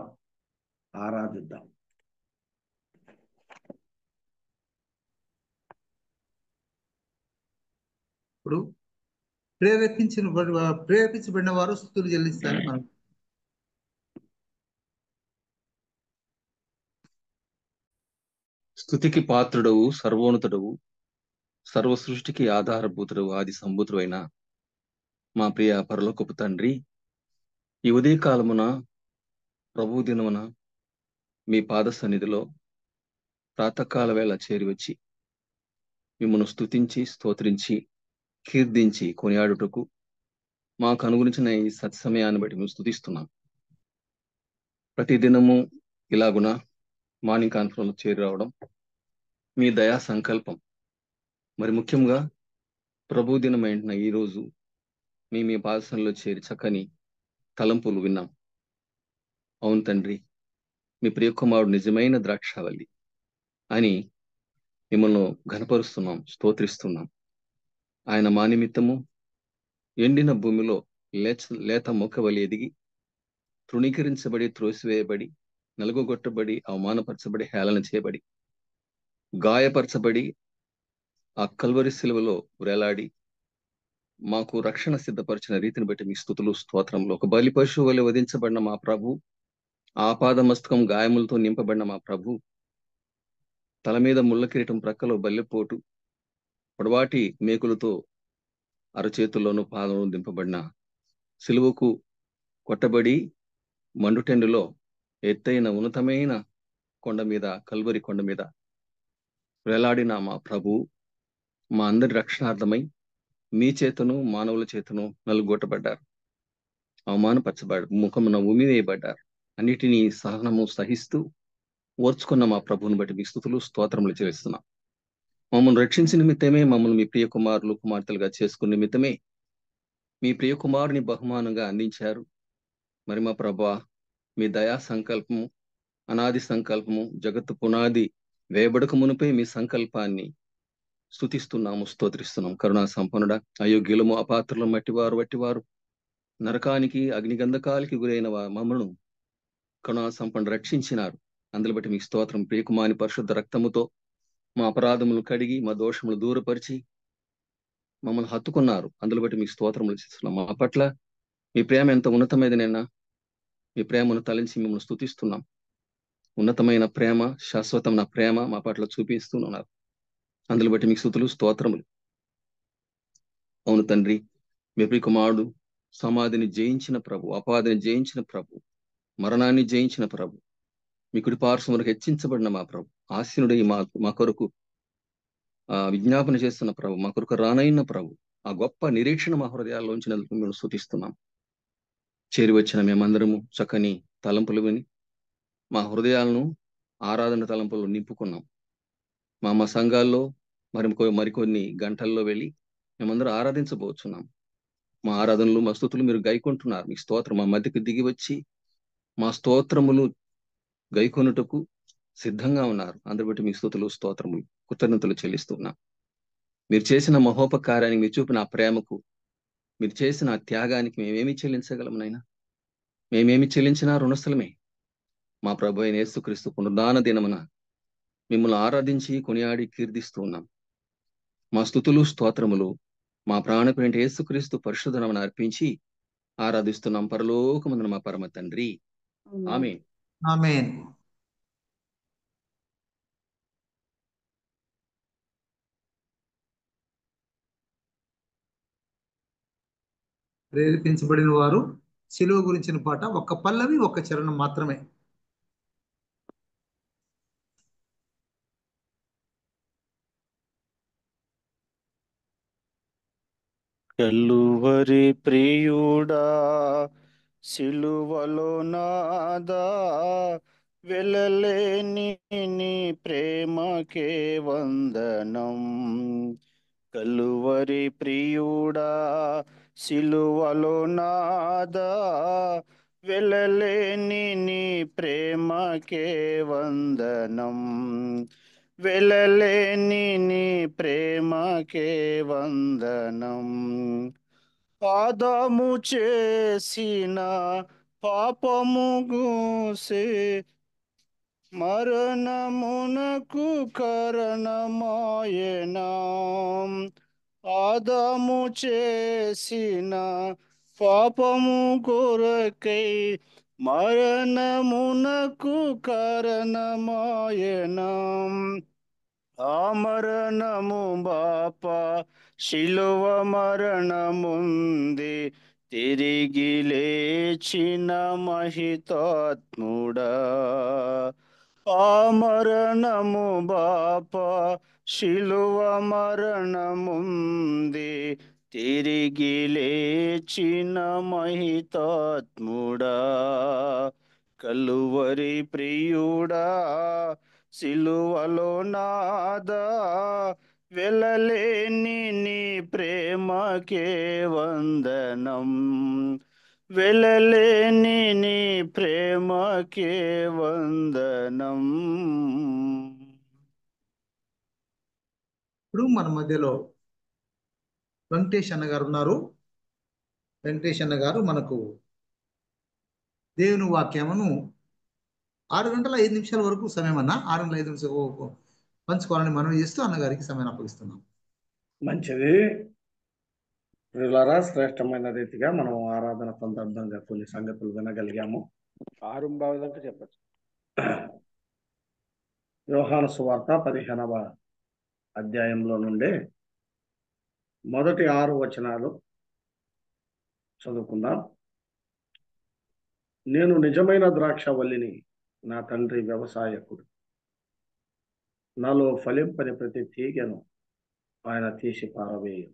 ఆరాధిద్దాం. ఇప్పుడు ప్రేరేపించబడిన వారు స్తుతులు చెల్లిస్తారని మనం స్తుతికి పాత్రుడవు, సర్వోన్నతుడవు, సర్వ సృష్టికి ఆధారభూతుడవు, ఆది సంభూతుడు అయిన మా ప్రియ పరలోకపు తండ్రి, ఈ ఉదయకాలమున ప్రభు దినమున మీ పాద సన్నిధిలో ప్రాతకాల వేళ చేరి వచ్చి మిమ్మల్ని స్తుతించి, స్తోత్రించి, కీర్తించి, కొనియాడుటకు మాకు అనుగుణించిన ఈ సత్సమయాన్ని బట్టి మేము స్తుతిస్తున్నాం. ప్రతి దినము ఇలాగున మార్నింగ్ కాన్ఫరెన్స్ చేరి రావడం మీ దయా సంకల్పం. మరి ముఖ్యంగా ప్రభు దినమైన ఈ రోజు మీ పాదసంలో చేరి చక్కని తలంపులు విన్నాం. అవును తండ్రి, మీ ప్రియకుమారుడు నిజమైన ద్రాక్షావల్లి అని మిమ్మల్ని ఘనపరుస్తున్నాం, స్తోత్రిస్తున్నాం. ఆయన మా నిమిత్తము ఎండిన భూమిలో లేత మొక్కవలి ఎదిగి తృణీకరించబడి, త్రోసివేయబడి, నలుగుగొట్టబడి, అవమానపరచబడి, హేళన చేయబడి, గాయపరచబడి, ఆ కల్వరి శిలువలో వేలాడి మాకు రక్షణ సిద్ధపరిచిన రీతిని బట్టి మీ స్తుతులు, స్తోత్రంలో ఒక బలి పశువు వలె వధించబడిన మా ప్రభు, ఆపాదమస్తకం గాయములతో నింపబడిన మా ప్రభు, తల మీద ముళ్ళ కిరీటం, ప్రక్కలో బల్లెపోటు, పొడవాటి మేకులతో అరచేతుల్లోనూ పాదంలో దింపబడిన, సిలువకు కొట్టబడి మండుటెండులో ఎత్తైన ఉన్నతమైన కొండ మీద, కల్వరి కొండ మీద వేలాడిన మా ప్రభు, మా అందరి రక్షణార్థమై మీ చేతను, మానవుల చేతను నలుగొట్టబడ్డారు, అవమానపరచబడ్డారు, ముఖమున ఉమివేయబడ్డారు. అన్నిటినీ సహనము సహిస్తూ ఓర్చుకున్న మా ప్రభువుని బట్టి మీ స్తుతులు, స్తోత్రములు చెల్లిస్తున్నాం. మమ్మల్ని రక్షించిన నిమిత్తమే, మమ్మల్ని మీ ప్రియ కుమారులు, కుమార్తెలుగా చేసుకున్న నిమిత్తమే మీ ప్రియ కుమారుని బహుమానంగా అందించారు. మరి మా ప్రభా, మీ దయా సంకల్పము, అనాది సంకల్పము, జగత్తు పునాది వేయబడక మునిపే మీ సంకల్పాన్ని స్తుతిస్తున్నాము, స్తోత్రిస్తున్నాం. కరుణా సంపన్నుడ, అయోగ్యులము, అపాత్రులు, మట్టివారు, వట్టివారు, నరకానికి, అగ్నిగంధకాలకి గురైన మమ్మను కరుణా సంపన్నుడు రక్షించినారు. అందులో బట్టి మీకు స్తోత్రం. ప్రియకుమాని పరిశుద్ధ రక్తముతో మా అపరాధములు కడిగి, మా దోషములు దూరపరిచి మమ్మల్ని హత్తుకున్నారు. అందులో బట్టి మీకు స్తోత్రములు చేస్తున్నాం. మా పట్ల మీ ప్రేమ ఎంత ఉన్నతమైనదైనా మీ ప్రేమను తలంచి మిమ్మల్ని స్తుతిస్తున్నాం. ఉన్నతమైన ప్రేమ, శాశ్వతమైన ప్రేమ మా పట్ల చూపిస్తున్నారు. అందులో బట్టి మీకు స్తుతులు, స్తోత్రములు. అవును తండ్రి, మీ ప్రియ కుమారుడు సమాధిని జయించిన ప్రభు, అపాధిని జయించిన ప్రభు, మరణాన్ని జయించిన ప్రభు, మీ కుడి పార్శ్వములకు హెచ్చించబడిన మా ప్రభు, ఆసీనుడై మా కొరకు విజ్ఞాపన చేస్తున్న ప్రభు, మా కొరకు రానైన ప్రభు, ఆ గొప్ప నిరీక్షణ మా హృదయాల్లోంచి మేము స్తుతిస్తున్నాం. చేరి వచ్చిన మేమందరము చక్కని తలంపులు విని మా హృదయాలను ఆరాధన తలంపులు నింపుకున్నాం. మా సంఘాల్లో మరికొన్ని గంటల్లో వెళ్ళి మేమందరం ఆరాధించబోతున్నాం. మా ఆరాధనలు, మా స్తుతులు మీరు గైకొంటున్నారు. మీ స్తోత్రం మా మధ్యకి దిగి వచ్చి మా స్తోత్రములు గైకొనుటకు సిద్ధంగా ఉన్నారు. అందరి బట్టి మీ స్తుతులు, స్తోత్రములు, కృతజ్ఞతలు చెల్లిస్తున్నాం. మీరు చేసిన మహోపకారానికి, మీరు చూపిన ఆ ప్రేమకు, మీరు చేసిన ఆ త్యాగానికి మేమేమి చెల్లించగలం నైనా? మేమేమి చెల్లించినా రుణస్థలమే. మా ప్రభు అయిన యేసుక్రీస్తు పునరుద్ధాన దినమున మిమ్మల్ని ఆరాధించి కొనియాడి కీర్తిస్తూ ఉన్నాం. మా స్తుతులు, స్తోత్రములు మా ప్రాణప్రేంటి యేసుక్రీస్తు పరిశుద్ధ నామమున అర్పించి ఆరాధిస్తున్నాం. పరలోకమందున మా పరమ తండ్రి. ఆమేన్. ఆమేన్. ప్రేరేపించబడిన వారు శిలువ గురించిన పాట ఒక్క పల్లవి, ఒక్క చరణం మాత్రమే. కల్లువరి ప్రియుడా, సిలువలో నాదా, వెళ్ళలేని నీ ప్రేమకే వందనం. కల్లువరి ప్రియుడా, సిలువలో నాదా, వెళ్ళలేని నీ ప్రేమకే వందనం. వెలలేని నీ ప్రేమకే వందనం. ఆదాము చేసిన పాపము గూసే మరణమునకు కారణమాయెనా. ఆదాము చేసిన పాపము కొరకై మరణమునకు కారణమాయెనా. ఆ మరణము బాప శిలువ మరణముంది తిరిగి లేచిన మహితాత్ముడా. ఆ మరణము బాప శిలువ మరణముంది తిరిగి లేచిన మహితాత్ముడా. కలువరి ప్రియుడా సిలువలో నాదా, వెలలేని నీ ప్రేమకే వందనం. వెలలేని నీ ప్రేమకే వందనం. ఇప్పుడు మన మధ్యలో వెంకటేష్ అన్న గారు ఉన్నారు. వెంకటేష్ అన్న గారు మనకు దేవుని వాక్యమును 6 గంటల 5 నిమిషాల వరకు సమయం అన్న 6 గంటల 5 నిమిషాలు పంచుకోవాలని మనం చేస్తూ అన్నగారికి సమయం అప్పగిస్తున్నాం. మంచిది. ప్రియులారా, శ్రేష్టమైన రీతిగా మనం ఆరాధన సందర్భంగా కొన్ని సంగతులు వినగలిగాము. 6:15 దాకా చెప్పచ్చు. యోహాను సువార్త 15వ అధ్యాయంలో నుండి మొదటి 6 వచనాలు చదువుకుందాం. నేను నిజమైన ద్రాక్షవల్లిని, నా తండ్రి వ్యవసాయకుడు. నాలో ఫలింపని ప్రతి తీగను ఆయన తీసి పారవేయు.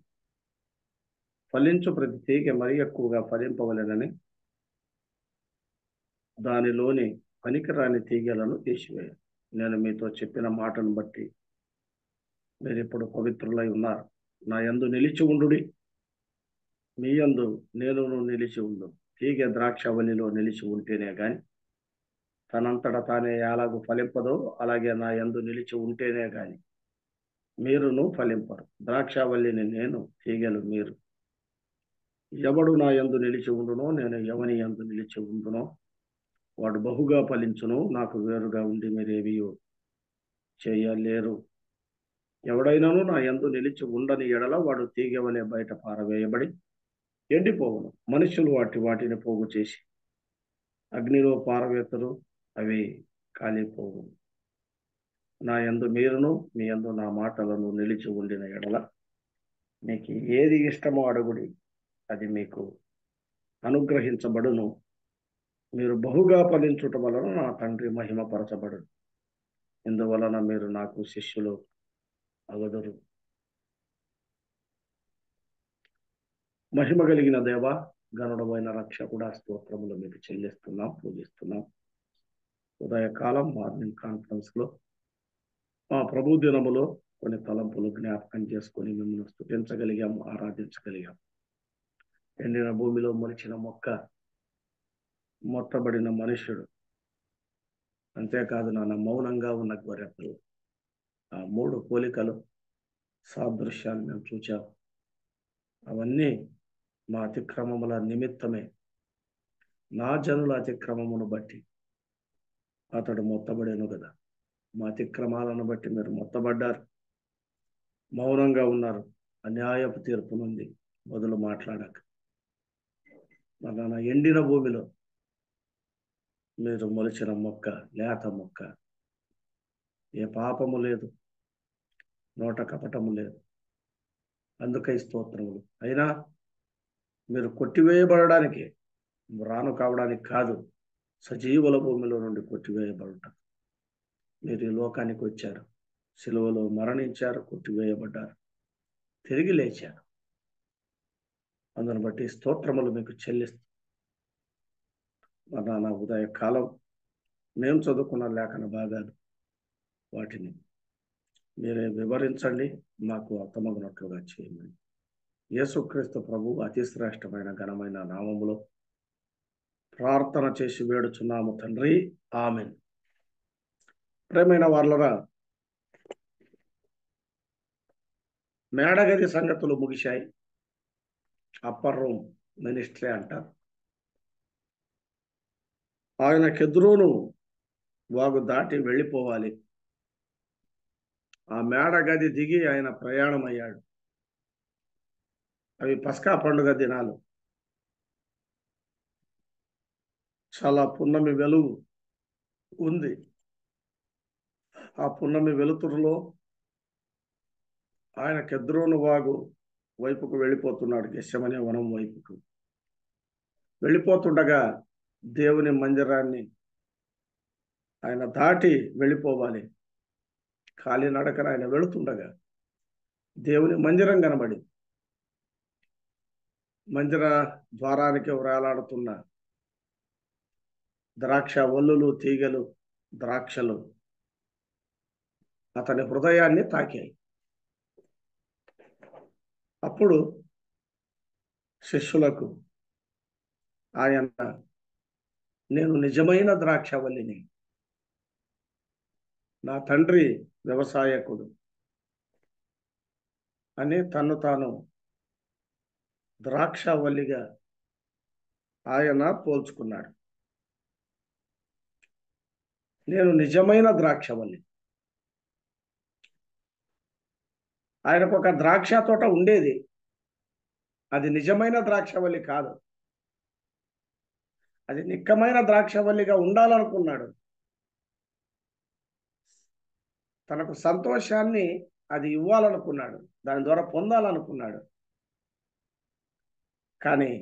ఫలించు ప్రతి తీగ మరీ ఎక్కువగా ఫలింపవలెనని దానిలోని పనికిరాని తీగలను తీసివేయు. నేను మీతో చెప్పిన మాటను బట్టి మీరు ఇప్పుడు పవిత్రులై ఉన్నారు. నా యందు నిలిచి ఉండుడి, మీ యందు నేను నిలిచి ఉండు. తీగ ద్రాక్షవల్లిలో నిలిచి ఉంటేనే గాని తనంతట తానే ఎలాగూ ఫలింపదో, అలాగే నా యందు నిలిచి ఉంటేనే గాని మీరును ఫలింపరు. ద్రాక్షవల్లిని నేను, తీగలు మీరు. ఎవడు నా యందు నిలిచి ఉండునో, నేను ఎవని యందు నిలిచి ఉండునో వాడు బహుగా ఫలించును. నాకు వేరుగా ఉండి మీరేవి చేయలేరు. ఎవడైనాను నా యందు నిలిచి ఉండని ఎడల వాడు తీగ వలె బయట పారవేయబడి ఎండిపోవును. మనుషులు వాటిని పోగు చేసి అగ్నిలో పారవేతరు, అవి కాలిపోవు. నా యందు మీరును, మీ యందు నా మాటలను నిలిచి ఉండిన ఎడల మీకు ఏది ఇష్టమో అడుగుడి, అది మీకు అనుగ్రహించబడును. మీరు బహుగా ఫలించుట వలన నా తండ్రి మహిమపరచబడు. ఇందువలన మీరు నాకు శిష్యులు అగదురు. మహిమ కలిగిన దేవ, గనుడమైన రక్షకుడా, స్తోత్రములు మీకు చెల్లిస్తున్నాం, పూజిస్తున్నాం. ఉదయకాలం మార్నింగ్ కాన్ఫరెన్స్ లో మా ప్రభు దినములో కొన్ని తలంపులు జ్ఞాపకం చేసుకొని మిమ్మల్ని స్తుతించగలిగాము, ఆరాధించగలిగాం. ఎండిన భూమిలో మొలిచిన మొక్క, మొత్తబడిన మనుష్యుడు, అంతేకాదు నాన్న మౌనంగా ఉన్న గొర్రెపిల్ల, ఆ 3 పోలికలు, సాదృశ్యాలు మేము చూచాం. అవన్నీ మా అతిక్రమముల నిమిత్తమే. నా జనుల అతిక్రమమును బట్టి అతడు మొత్తబడేను కదా. మా అతిక్రమాలను బట్టి మీరు మొత్తబడ్డారు, మౌనంగా ఉన్నారు. అన్యాయపు తీర్పు నుండి మొదలు మాట్లాడక నా ఎండిన భూమిలో మీరు మొలిచిన మొక్క, లేత మొక్క, ఏ పాపము లేదు, నోట కపటము లేదు. అందుకై స్తోత్రములు. అయినా మీరు కొట్టివేయబడడానికి, రాను కావడానికి కాదు, సజీవుల భూమిలో నుండి కొట్టివేయబడుట. మీరు ఈ లోకానికి వచ్చారు, సిలువలో మరణించారు, కొట్టివేయబడ్డారు, తిరిగి లేచారు. అందును బట్టి స్తోత్రములు మీకు చెల్లిస్తాం. నా ఉదయ కాలం మేము చదువుకున్న లేఖన భాగాలు, వాటిని మీరే వివరించండి, మాకు అర్థమగినట్లుగా చేయమని యేసుక్రీస్తు ప్రభు అతి శ్రేష్టమైన ఘనమైన నామములో ప్రార్థన చేసి వేడుచున్నాము తండ్రి, ఆమేన్. ప్రేమైన వాళ్ళరా, మేడగది సంగతులు ముగిశాయి. అప్పర్ రూమ్ మినిస్ట్రీ అంటారు. ఆయన కెద్రోను వాగు దాటి వెళ్ళిపోవాలి. ఆ మేడగది దిగి ఆయన ప్రయాణం అయ్యాడు. అవి పస్కా పండుగ దినాలు. చాలా పున్నమి వెలుగు ఉంది. ఆ పున్నమి వెలుతురులో ఆయన కెద్రోను వాగు వైపుకు వెళ్ళిపోతున్నాడు, గెత్సేమనే వనం వైపుకు వెళ్ళిపోతుండగా దేవుని మందిరాన్ని ఆయన దాటి వెళ్ళిపోవాలి. కాలినడకన ఆయన వెళుతుండగా దేవుని మందిరం కనబడి, మందిర ద్వారానికి వేలాడుతున్న ద్రాక్ష వల్లులు, తీగలు, ద్రాక్షలు అతని హృదయాన్ని తాకాయి. అప్పుడు శిష్యులకు ఆయన, నేను నిజమైన ద్రాక్షవల్లిని, నా తండ్రి వ్యవసాయకుడు అని తను తాను ద్రాక్షవల్లిగా ఆయన పోల్చుకున్నాడు. నేను నిజమైన ద్రాక్షవల్లి. ఆయనకు ఒక ద్రాక్ష తోట ఉండేది, అది నిజమైన ద్రాక్షవల్లి కాదు. అది నిక్కమైన ద్రాక్షవల్లిగా ఉండాలనుకున్నాడు. తనకు సంతోషాన్ని అది ఇవ్వాలనుకున్నాడు, దాని ద్వారా పొందాలనుకున్నాడు. కానీ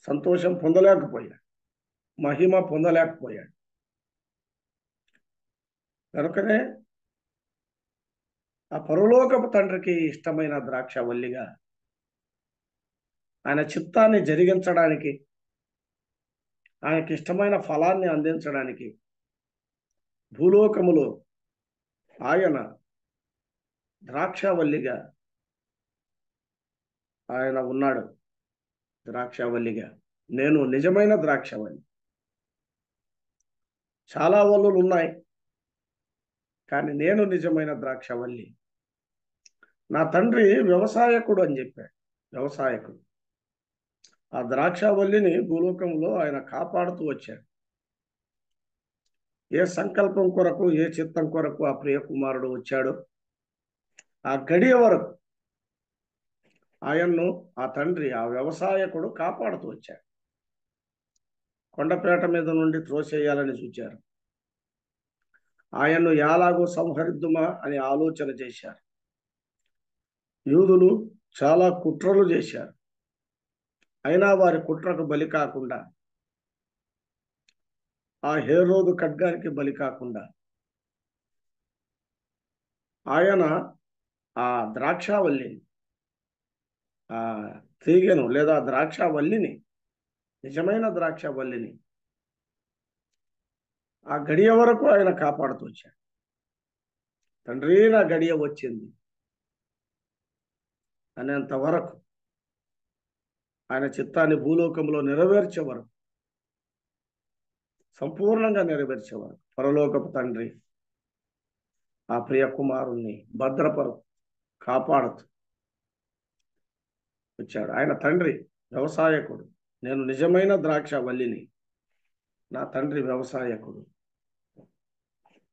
సంతోషం పొందలేకపోయాడు, మహిమ పొందలేకపోయాడు. కనుకనే ఆ పరలోకపు తండ్రికి ఇష్టమైన ద్రాక్షవల్లిగా ఆయన చిత్తాన్ని జరిగించడానికి, ఆయనకి ఇష్టమైన ఫలాన్ని అందించడానికి భూలోకములో ఆయన ద్రాక్షవల్లిగా ఆయన ఉన్నాడు. ద్రాక్షవల్లిగా, నేను నిజమైన ద్రాక్షవల్లి. చాలా వల్లులు ఉన్నాయి, కానీ నేను నిజమైన ద్రాక్షవల్లి. నా తండ్రి వ్యవసాయకుడు అని చెప్పాడు. వ్యవసాయకుడు ఆ ద్రాక్షవల్లిని భూలోకంలో ఆయన కాపాడుతూ వచ్చాడు. ఏ సంకల్పం కొరకు, ఏ చిత్తం కొరకు ఆ ప్రియ కుమారుడు వచ్చాడో ఆ గడియ వరకు ఆయన్ను ఆ తండ్రి, ఆ వ్యవసాయకుడు కాపాడుతూ వచ్చాడు. కొండపేట మీద నుండి త్రోసేయాలని చూచారు. ఆయన్ను ఎలాగో సంహరిద్దుమా అని ఆలోచన చేశారు. యూదులు చాలా కుట్రలు చేశారు. అయినా వారి కుట్రకు బలి కాకుండా, ఆ హేరోదు ఖడ్గానికి బలి కాకుండా ఆయన ఆ ద్రాక్షవల్లిని, ఆ తీగను లేదా ద్రాక్షవల్లిని, నిజమైన ద్రాక్షవల్లిని ఆ గడియ వరకు ఆయన కాపాడుతూ వచ్చాడు. తండ్రి, నా గడియ వచ్చింది అనేంత వరకు, ఆయన చిత్తాన్ని భూలోకంలో నెరవేర్చే వరకు, సంపూర్ణంగా నెరవేర్చే వరకు పరలోకపు తండ్రి ఆ ప్రియ కుమారుణ్ణి భద్రపరుతూ కాపాడుతూ వచ్చాడు. ఆయన తండ్రి వ్యవసాయకుడు, నేను నిజమైన ద్రాక్షవల్లిని, నా తండ్రి వ్యవసాయకుడు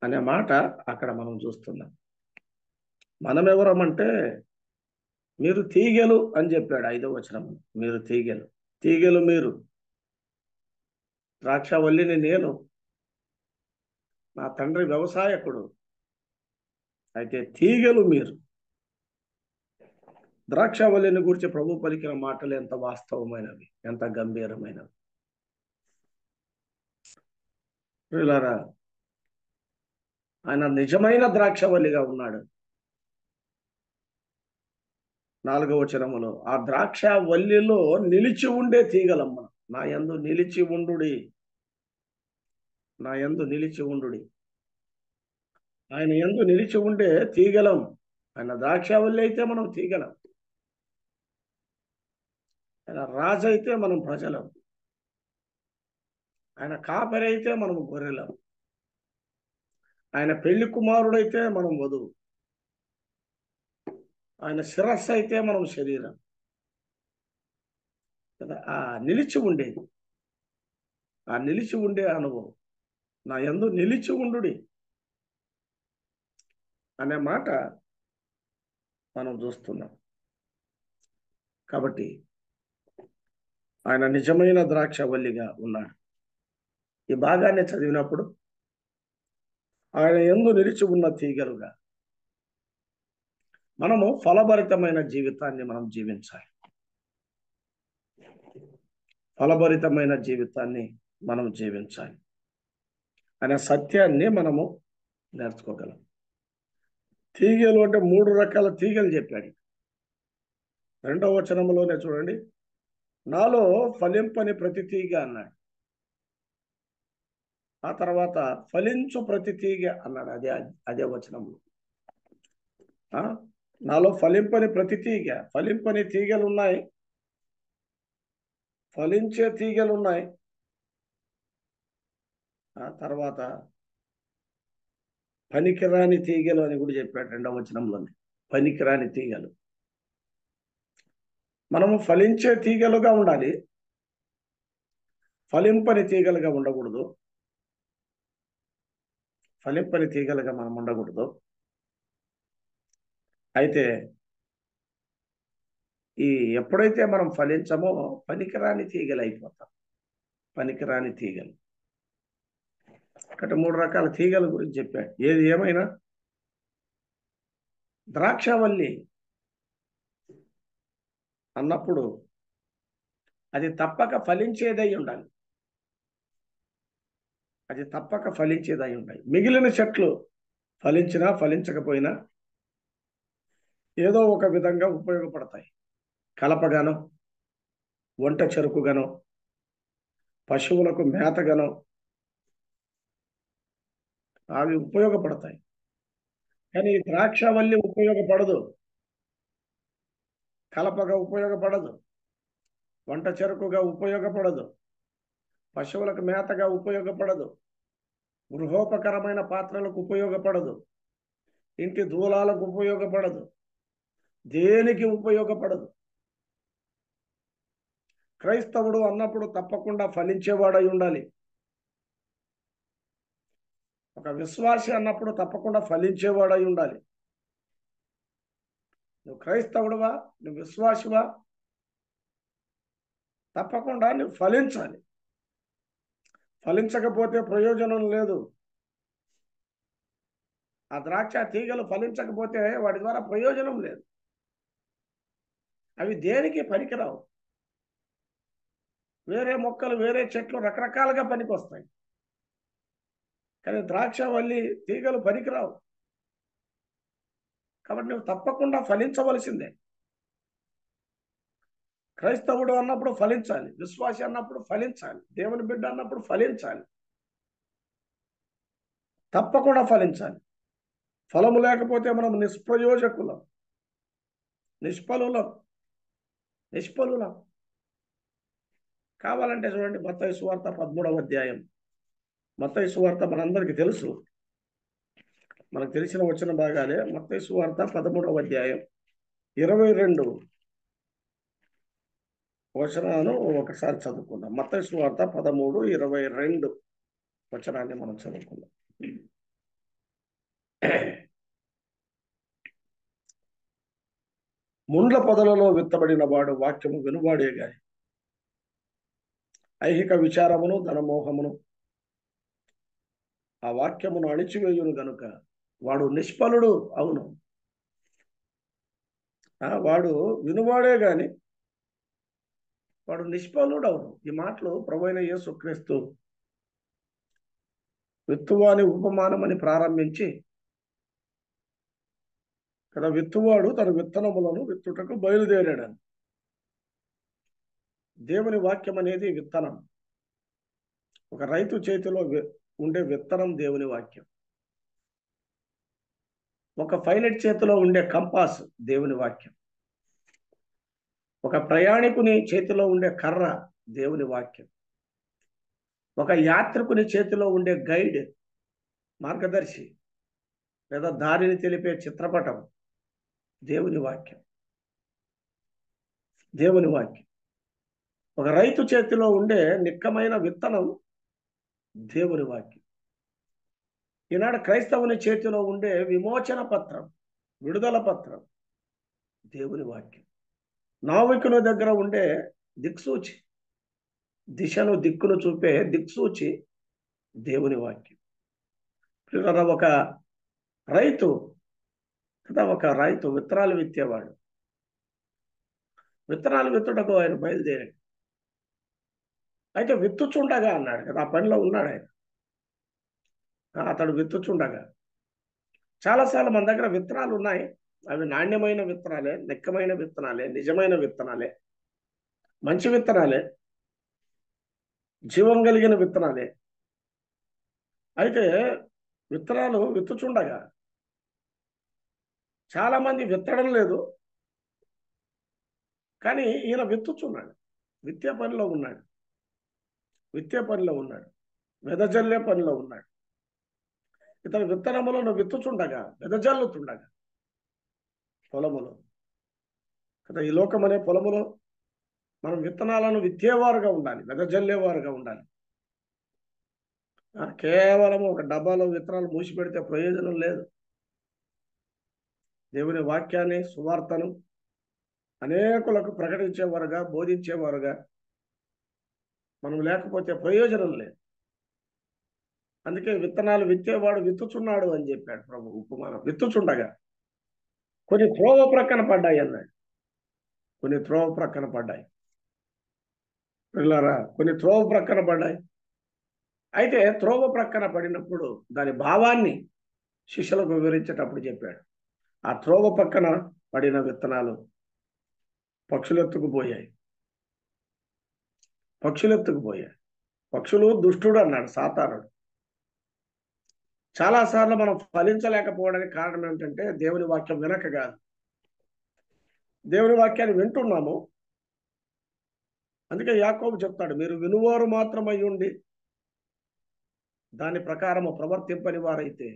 అనే మాట అక్కడ మనం చూస్తున్నాం. మనం ఎవరమంటే, మీరు తీగెలు అని చెప్పాడు 5వ వచనం. మీరు తీగెలు, తీగెలు మీరు, ద్రాక్షవల్లిని నేను, నా తండ్రి వ్యవసాయకుడు, అయితే తీగెలు మీరు. ద్రాక్షవల్లిని గురించి ప్రభు పలికిన మాటలు ఎంత వాస్తవమైనవి, ఎంత గంభీరమైనవి. ప్రియులారా, ఆయన నిజమైన ద్రాక్షవల్లిగా ఉన్నాడు. 4వ వచనములో, ఆ ద్రాక్షవల్లిలో నిలిచి ఉండే తీగలమ్మ, నా యందు నిలిచి ఉండుడి, నా యందు నిలిచి ఉండుడి. ఆయన యందు నిలిచి ఉండే తీగలం. ఆయన ద్రాక్షవల్లి అయితే మనం తీగలం, ఆయన రాజు అయితే మనం ప్రజలం, ఆయన కాపరి అయితే మనం గొర్రెలం, ఆయన పెళ్లి కుమారుడైతే మనం వధువు. ఆయన శిరస్సు అయితే మనం శరీరం కదా. ఆ నిలిచి ఉండేది, ఆ నిలిచి ఉండే అనుభవం, నా యందు నిలిచి ఉండుడి అనే మాట మనం చూస్తున్నాం. కాబట్టి ఆయన నిజమైన ద్రాక్షవల్లిగా ఉన్నాడు. ఈ భాగాన్ని చదివినప్పుడు ఆయన యందు నిలిచి ఉన్న తీగలుగా మనము ఫలభరితమైన జీవితాన్ని మనం జీవించాలి. ఫలభరితమైన జీవితాన్ని మనం జీవించాలి అనే సత్యాన్ని మనము నేర్చుకోగలం. తీగలు అంటే 3 రకాల తీగలు చెప్పాడు. 2వ వచనంలోనే చూడండి, నాలో ఫలింపని ప్రతి తీగ అన్నాడు. ఆ తర్వాత ఫలించు ప్రతి తీగ అన్నాడు. అదే వచనంలో నాలో ఫలింపని ప్రతి తీగ, ఫలింపని తీగలు ఉన్నాయి, ఫలించే తీగలు ఉన్నాయి. ఆ తర్వాత పనికిరాని తీగలు అని కూడా చెప్పాడు 2వ వచనంలోనే. పనికిరాని తీగలు. మనము ఫలించే తీగలుగా ఉండాలి, ఫలింపని తీగలుగా ఉండకూడదు. ఫలింపని తీగలుగా మనం ఉండకూడదు. అయితే ఎప్పుడైతే మనం ఫలించమో పనికిరాని తీగలు అయిపోతాం. పనికిరాని తీగలు. కాబట్టి 3 రకాల తీగల గురించి చెప్పాడు. ఏది ఏమైనా ద్రాక్షవల్లి అన్నప్పుడు అది తప్పక ఫలించేదై ఉండాలి. అది తప్పక ఫలించేదై ఉండాలి. మిగిలిన చెట్లు ఫలించినా ఫలించకపోయినా ఏదో ఒక విధంగా ఉపయోగపడతాయి. కలపగానో, వంట చెరుకుగానో, పశువులకు మేతగానో అవి ఉపయోగపడతాయి. కానీ ద్రాక్షవల్లి ఉపయోగపడదు, కలపగా ఉపయోగపడదు, వంట చెరుకుగా ఉపయోగపడదు, పశువులకు మేతగా ఉపయోగపడదు, గృహోపకరమైన పాత్రలకు ఉపయోగపడదు, ఇంటి దూలాలకు ఉపయోగపడదు, దేనికి ఉపయోగపడదు. క్రైస్తవుడు అన్నప్పుడు తప్పకుండా ఫలించేవాడై ఉండాలి. ఒక విశ్వాసి అన్నప్పుడు తప్పకుండా ఫలించేవాడై ఉండాలి. నువ్వు క్రైస్తవుడువా, నువ్వు విశ్వాసివా, తప్పకుండా నువ్వు ఫలించాలి. ఫలించకపోతే ప్రయోజనం లేదు. ఆ ద్రాక్ష తీగలు ఫలించకపోతే వాటి ద్వారా ప్రయోజనం లేదు. అవి దేనికి పనికిరావు. వేరే మొక్కలు, వేరే చెట్లు రకరకాలుగా పనికొస్తాయి, కానీ ద్రాక్షవల్లి తీగలు పనికిరావు. కాబట్టి నువ్వు తప్పకుండా ఫలించవలసిందే. క్రైస్తవుడు అన్నప్పుడు ఫలించాలి, విశ్వాసి అన్నప్పుడు ఫలించాలి, దేవుని బిడ్డ అన్నప్పుడు ఫలించాలి, తప్పకుండా ఫలించాలి. ఫలము లేకపోతే మనం నిష్ప్రయోజకులం, నిష్ఫలులం. కావాలంటే చూడండి, మత్తయి సువార్త 13వ అధ్యాయం. మత్తయి సువార్త మనందరికీ తెలుసు, మనకు తెలిసిన వచ్చిన భాగాలే. మత్తయి సువార్త 13వ అధ్యాయం 22 వచనాలను ఒకసారి చదువుకుందాం. మత్తయి సువార్త 13:22 వచనాన్ని మనం చదువుకుందాం. ముండ్ల పొదలలో విత్తబడిన వాడు వాక్యము వినువాడే గాని ఐహిక విచారమును, ధనమోహమును ఆ వాక్యమును అణిచివేయును గనుక వాడు నిష్ఫలుడు. అవును, వాడు వినువాడే గాని వాడు నిష్ఫలుడు. అవును, ఈ మాటలు ప్రభువైన యేసుక్రీస్తు విత్తువాని ఉపమానమని ప్రారంభించి కదా, విత్తువాడు తన విత్తనములను విత్తుటకు బయలుదేరాడని. దేవుని వాక్యం అనేది విత్తనం. ఒక రైతు చేతిలో ఉండే విత్తనం దేవుని వాక్యం. ఒక పైలట్ చేతిలో ఉండే కంపాస్ దేవుని వాక్యం. ఒక ప్రయాణికుని చేతిలో ఉండే కర్ర దేవుని వాక్యం. ఒక యాత్రికుని చేతిలో ఉండే గైడ్, మార్గదర్శి లేదా దారిని తెలిపే చిత్రపటం దేవుని వాక్యం. దేవుని వాక్యం. ఒక రైతు చేతిలో ఉండే నిక్కమైన విత్తనం దేవుని వాక్యం. ఈనాడు క్రైస్తవుని చేతిలో ఉండే విమోచన పత్రం, విడుదల పత్రం దేవుని వాక్యం. నావికుని దగ్గర ఉండే దిక్సూచి, దిశను దిక్కును చూపే దిక్సూచి దేవుని వాక్యం. ఒక రైతు కదా, ఒక రైతు విత్తనాలు విత్తేవాడు. విత్తనాలు విత్తుటకు ఆయన బయలుదేరాడు. అయితే విత్తుచుండగా అన్నాడు కదా, ఆ పనిలో ఉన్నాడు ఆయన. అతడు విత్తుచుండగా, చాలాసార్లు మన దగ్గర విత్తనాలు ఉన్నాయి. అవి నాణ్యమైన విత్తనాలే, నిక్కమైన విత్తనాలే, నిజమైన విత్తనాలే, మంచి విత్తనాలే, జీవం కలిగిన విత్తనాలే. అయితే విత్తనాలు విత్తుచుండగా చాలా మంది విత్తడం లేదు, కానీ ఈయన విత్తుచున్నాడు. విత్తే పనిలో ఉన్నాడు, విత్తే పనిలో ఉన్నాడు, వెదజల్లే పనిలో ఉన్నాడు. ఇతను విత్తనములను విత్తుచుండగా, వెదజల్లుతుండగా పొలములో కదా, ఈ లోకం అనే పొలములో మనం విత్తనాలను విత్తేవారుగా ఉండాలి, వెదజల్లేవారుగా ఉండాలి. కేవలం ఒక డబ్బాలో విత్తనాలు మూసి పెడితే ప్రయోజనం లేదు. దేవుని వాక్యాన్ని, సువార్తను అనేకులకు ప్రకటించేవారుగా, బోధించేవారుగా మనం లేకపోతే ప్రయోజనం లేదు. అందుకే విత్తనాలు విత్తేవాడు విత్తుచున్నాడు అని చెప్పాడు ప్రభు ఉపమానం. విత్తుచుండగా కొన్ని త్రోవ ప్రక్కన పడ్డాయి అన్నాడు. కొన్ని త్రోవ ప్రక్కన పడ్డాయి పిల్లరా, కొన్ని త్రోవ ప్రక్కన పడ్డాయి. అయితే త్రోవ ప్రక్కన పడినప్పుడు దాని భావాన్ని శిష్యులకు వివరించేటప్పుడు చెప్పాడు. ఆ త్రోవ పక్కన పడిన విత్తనాలు పక్షులెత్తుకుపోయాయి. పక్షులెత్తుకుపోయాయి. పక్షులు దుష్టుడు అన్నాడు సాతానుడు. చాలాసార్లు మనం ఫలించలేకపోవడానికి కారణం ఏమిటంటే దేవుని వాక్యం వినక కాదు. దేవుని వాక్యాన్ని వింటున్నాము. అందుకే యాకోబు చెప్తాడు, మీరు వినువారు మాత్రమై ఉండి దాని ప్రకారము ప్రవర్తింపని వారైతే,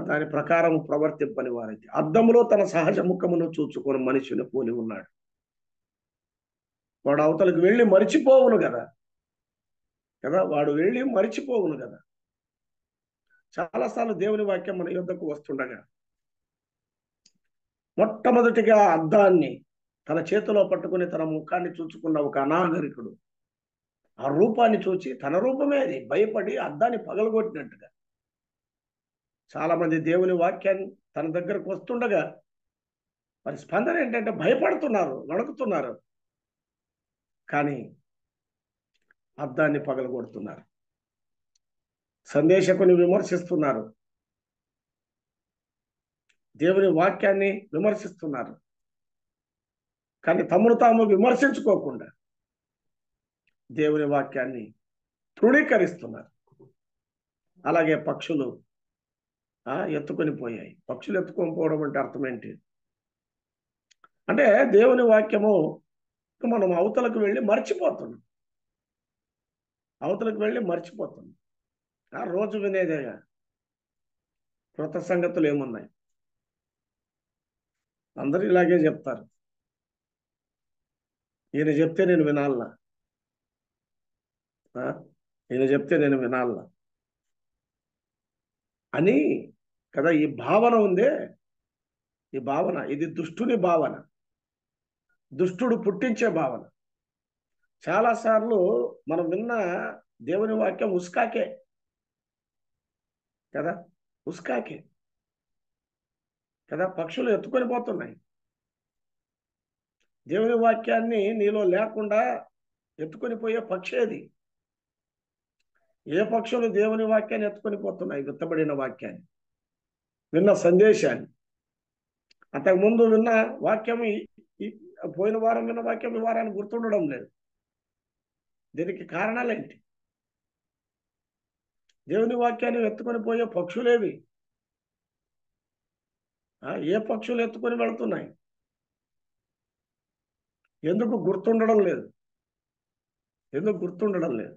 దాని ప్రకారము ప్రవర్తింపని వారైతే అద్దములో తన సహజ ముఖమును చూచుకొని మనిషిని పోలి ఉన్నాడు. వాడు అవతలకు వెళ్ళి మరిచిపోవును కదా, వాడు వెళ్ళి మరిచిపోవును కదా. చాలాసార్లు దేవుని వాక్యం మన యుద్ధకు వస్తుండగా మొట్టమొదటిగా అద్దాన్ని తన చేతిలో పట్టుకుని తన ముఖాన్ని చూచుకున్న ఒక అనాగరికుడు ఆ రూపాన్ని చూచి తన రూపమే అది భయపడి అద్దాన్ని పగలగొట్టినట్టుగా చాలా మంది దేవుని వాక్యాన్ని తన దగ్గరకు వస్తుండగా వారి స్పందన ఏంటంటే భయపడుతున్నారు, వణుకుతున్నారు, కానీ అద్దాన్ని పగలగొడుతున్నారు. సందేశకుని విమర్శిస్తున్నారు, దేవుని వాక్యాన్ని విమర్శిస్తున్నారు, కానీ తమను తాము విమర్శించుకోకుండా దేవుని వాక్యాన్ని తృణీకరిస్తున్నారు. అలాగే పక్షులు ఎత్తుకొని పోయాయి. పక్షులు ఎత్తుకొని పోవడం అంటే అర్థం ఏంటి అంటే దేవుని వాక్యము మనం అవతలకు వెళ్ళి మర్చిపోతున్నాం. అవతలకు వెళ్ళి మర్చిపోతున్నాం. రోజు వినేదేగా, కొత్త సంగతులు ఏమున్నాయి? అందరూ ఇలాగే చెప్తారు. ఈయన చెప్తే నేను వినాలనా, ఈయన చెప్తే నేను వినాలనా అని కదా ఈ భావన ఉందే. ఈ భావన ఇది దుష్టుని భావన, దుష్టుడు పుట్టించే భావన. చాలాసార్లు మనం విన్న దేవుని వాక్యం ఉస్కాకే కదా, ఉస్కాకే కదా, పక్షులు ఎత్తుకొని పోతున్నాయి. దేవుని వాక్యాన్ని నీలో లేకుండా ఎత్తుకొని పోయే పక్షి ఏది? ఏ పక్షులు దేవుని వాక్యాన్ని ఎత్తుకొని పోతున్నాయి? విత్తబడిన వాక్యాన్ని, విన్న సందేశాన్ని. అంతకుముందు విన్న వాక్యం, పోయిన వారం విన్న వాక్యం ఈ వారాన్ని గుర్తుండడం లేదు. దీనికి కారణాలు ఏంటి? దేవుని వాక్యాన్ని ఎత్తుకొని పోయే పక్షులేవి? ఏ పక్షులు ఎత్తుకొని వెళుతున్నాయి? ఎందుకు గుర్తుండడం లేదు? ఎందుకు గుర్తుండడం లేదు?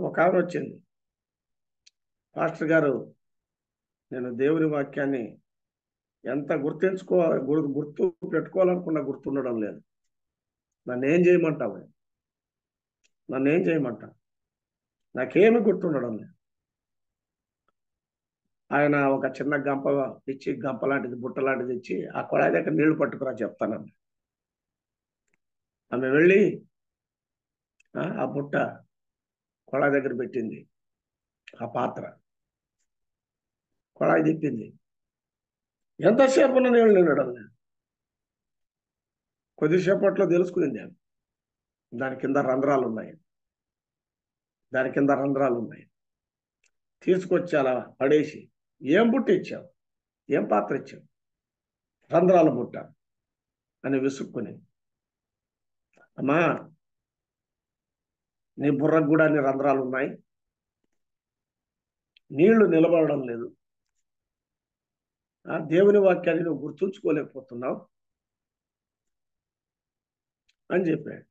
ఒక ఆమె వచ్చింది, పాస్టర్ గారు నేను దేవుని వాక్యాన్ని ఎంత గుర్తు పెట్టుకోవాలనుకున్నా గుర్తుండడం లేదు. నన్ను ఏం చేయమంటావు? నాకేమి గుర్తుండడం లేదు. ఆయన ఒక చిన్న గంప ఇచ్చి, గంప లాంటిది, బుట్ట లాంటిది ఇచ్చి, ఆ కొళాయి దగ్గర నీళ్లు పట్టుకురా చెప్తానన్న. ఆమె వెళ్ళి ఆ బుట్ట కొళాయి దగ్గర పెట్టింది, ఆ పాత్ర కొళాయి తిప్పింది. ఎంతసేపు ఉన్న నీళ్ళు నిండడం లేదు. కొద్దిసేపట్లో తెలుసుకుంది ఆమె, దాని కింద రంధ్రాలు ఉన్నాయి. తీసుకొచ్చి అలా పడేసి, ఏం బుట్ట ఇచ్చావు, ఏం పాత్ర ఇచ్చావు? రంధ్రాల బుట్ట అని విసుక్కుని, అమ్మా నీ బుర్రకు కూడా అన్ని రంధ్రాలు ఉన్నాయి, నీళ్లు నిలబడడం లేదు, దేవుని వాక్యాన్ని నువ్వు గుర్తుంచుకోలేకపోతున్నావు అని చెప్పాడు.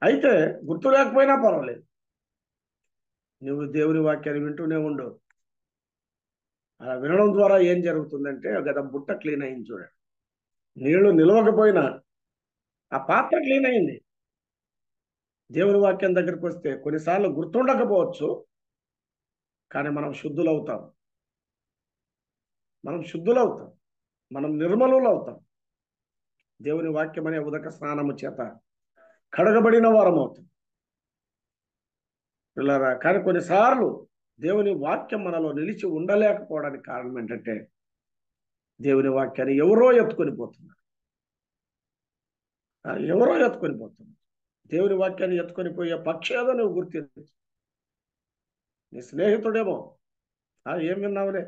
అయితే గుర్తు లేకపోయినా పర్వాలేదు, నువ్వు దేవుని వాక్యాన్ని వింటూనే ఉండు. అలా వినడం ద్వారా ఏం జరుగుతుందంటే, గత బుట్ట క్లీన్ అయింది చూడండి. నీళ్లు నిలవకపోయినా ఆ పాత్ర క్లీన్ అయింది. దేవుని వాక్యం దగ్గరికి వస్తే కొన్నిసార్లు గుర్తుండకపోవచ్చు, కానీ మనం శుద్ధులవుతాం, మనం నిర్మలులు అవుతాం. దేవుని వాక్యం అనే ఉదక స్నానము చేత కడగబడిన వారం అవుతాం పిల్లరా. కానీ కొన్నిసార్లు దేవుని వాక్యం మనలో నిలిచి ఉండలేకపోవడానికి కారణం ఏంటంటే, దేవుని వాక్యాన్ని ఎవరో ఎత్తుకొని పోతున్నారు. దేవుని వాక్యాన్ని ఎత్తుకొని పోయే పక్షి ఏదో నువ్వు గుర్తించు. నీ స్నేహితుడేమో, ఏం విన్నావులే,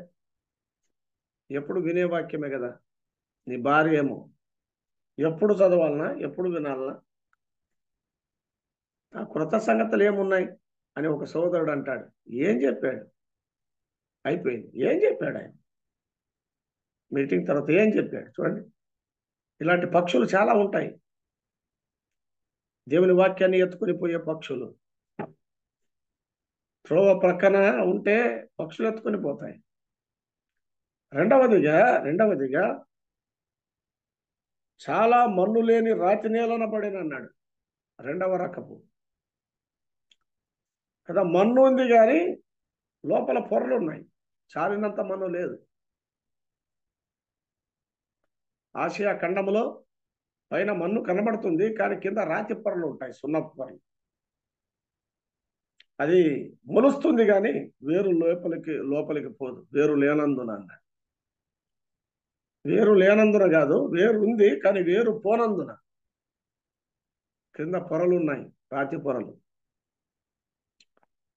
ఎప్పుడు వినే వాక్యమే కదా. నీ భార్య ఏమో, ఎప్పుడు చదవాలనా, ఎప్పుడు వినాలనా, ఆ కృత సంగతులు ఏమున్నాయి అని ఒక సోదరుడు అంటాడు. ఏం చెప్పాడు? అయిపోయింది. ఏం చెప్పాడు ఆయన? మీటింగ్ తర్వాత ఏం చెప్పాడు? చూడండి, ఇలాంటి పక్షులు చాలా ఉంటాయి. దేవుని వాక్యాన్ని ఎత్తుకొని పోయే పక్షులు త్రోవ ప్రక్కన ఉంటే పక్షులు ఎత్తుకొని పోతాయి. రెండవదిగా చాలా మన్ను లేని రాతి నేలన పడిన అన్నాడు. రెండవ రకపు కదా, మన్ను ఉంది కానీ లోపల పొరలు ఉన్నాయి, చాలినంత మన్ను లేదు. ఆసియా ఖండములో పైన మన్ను కనబడుతుంది, కానీ కింద రాతి పొరలు ఉంటాయి, సున్నపు పొరలు. అది మొలుస్తుంది కానీ వేరు లోపలికి పోదు. వేరు లేనందున కాదు, వేరు ఉంది కానీ వేరు పోనందున కింద పొరలు ఉన్నాయి, రాతి పొరలు.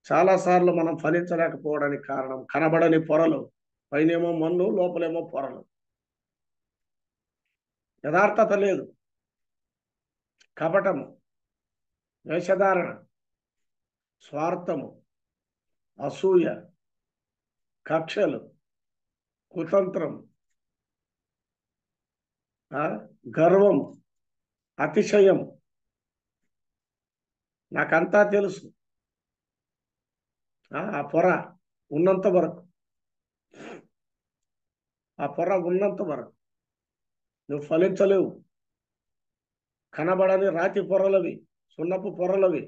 చాలాసార్లు మనం ఫలించలేకపోవడానికి కారణం కనబడని పొరలు. పైనేమో మన్ను, లోపలేమో పొరలు. యథార్థత లేదు, కపటము, వేషధారణ, స్వార్థము, అసూయ, కక్షలు, కుతంత్రం, గర్వం, అతిశయం. నాకంతా తెలుసు. ఆ పొర ఉన్నంత వరకు నువ్వు ఫలించలేవు. కనబడని రాతి పొరలవి, సున్నపు పొరలవి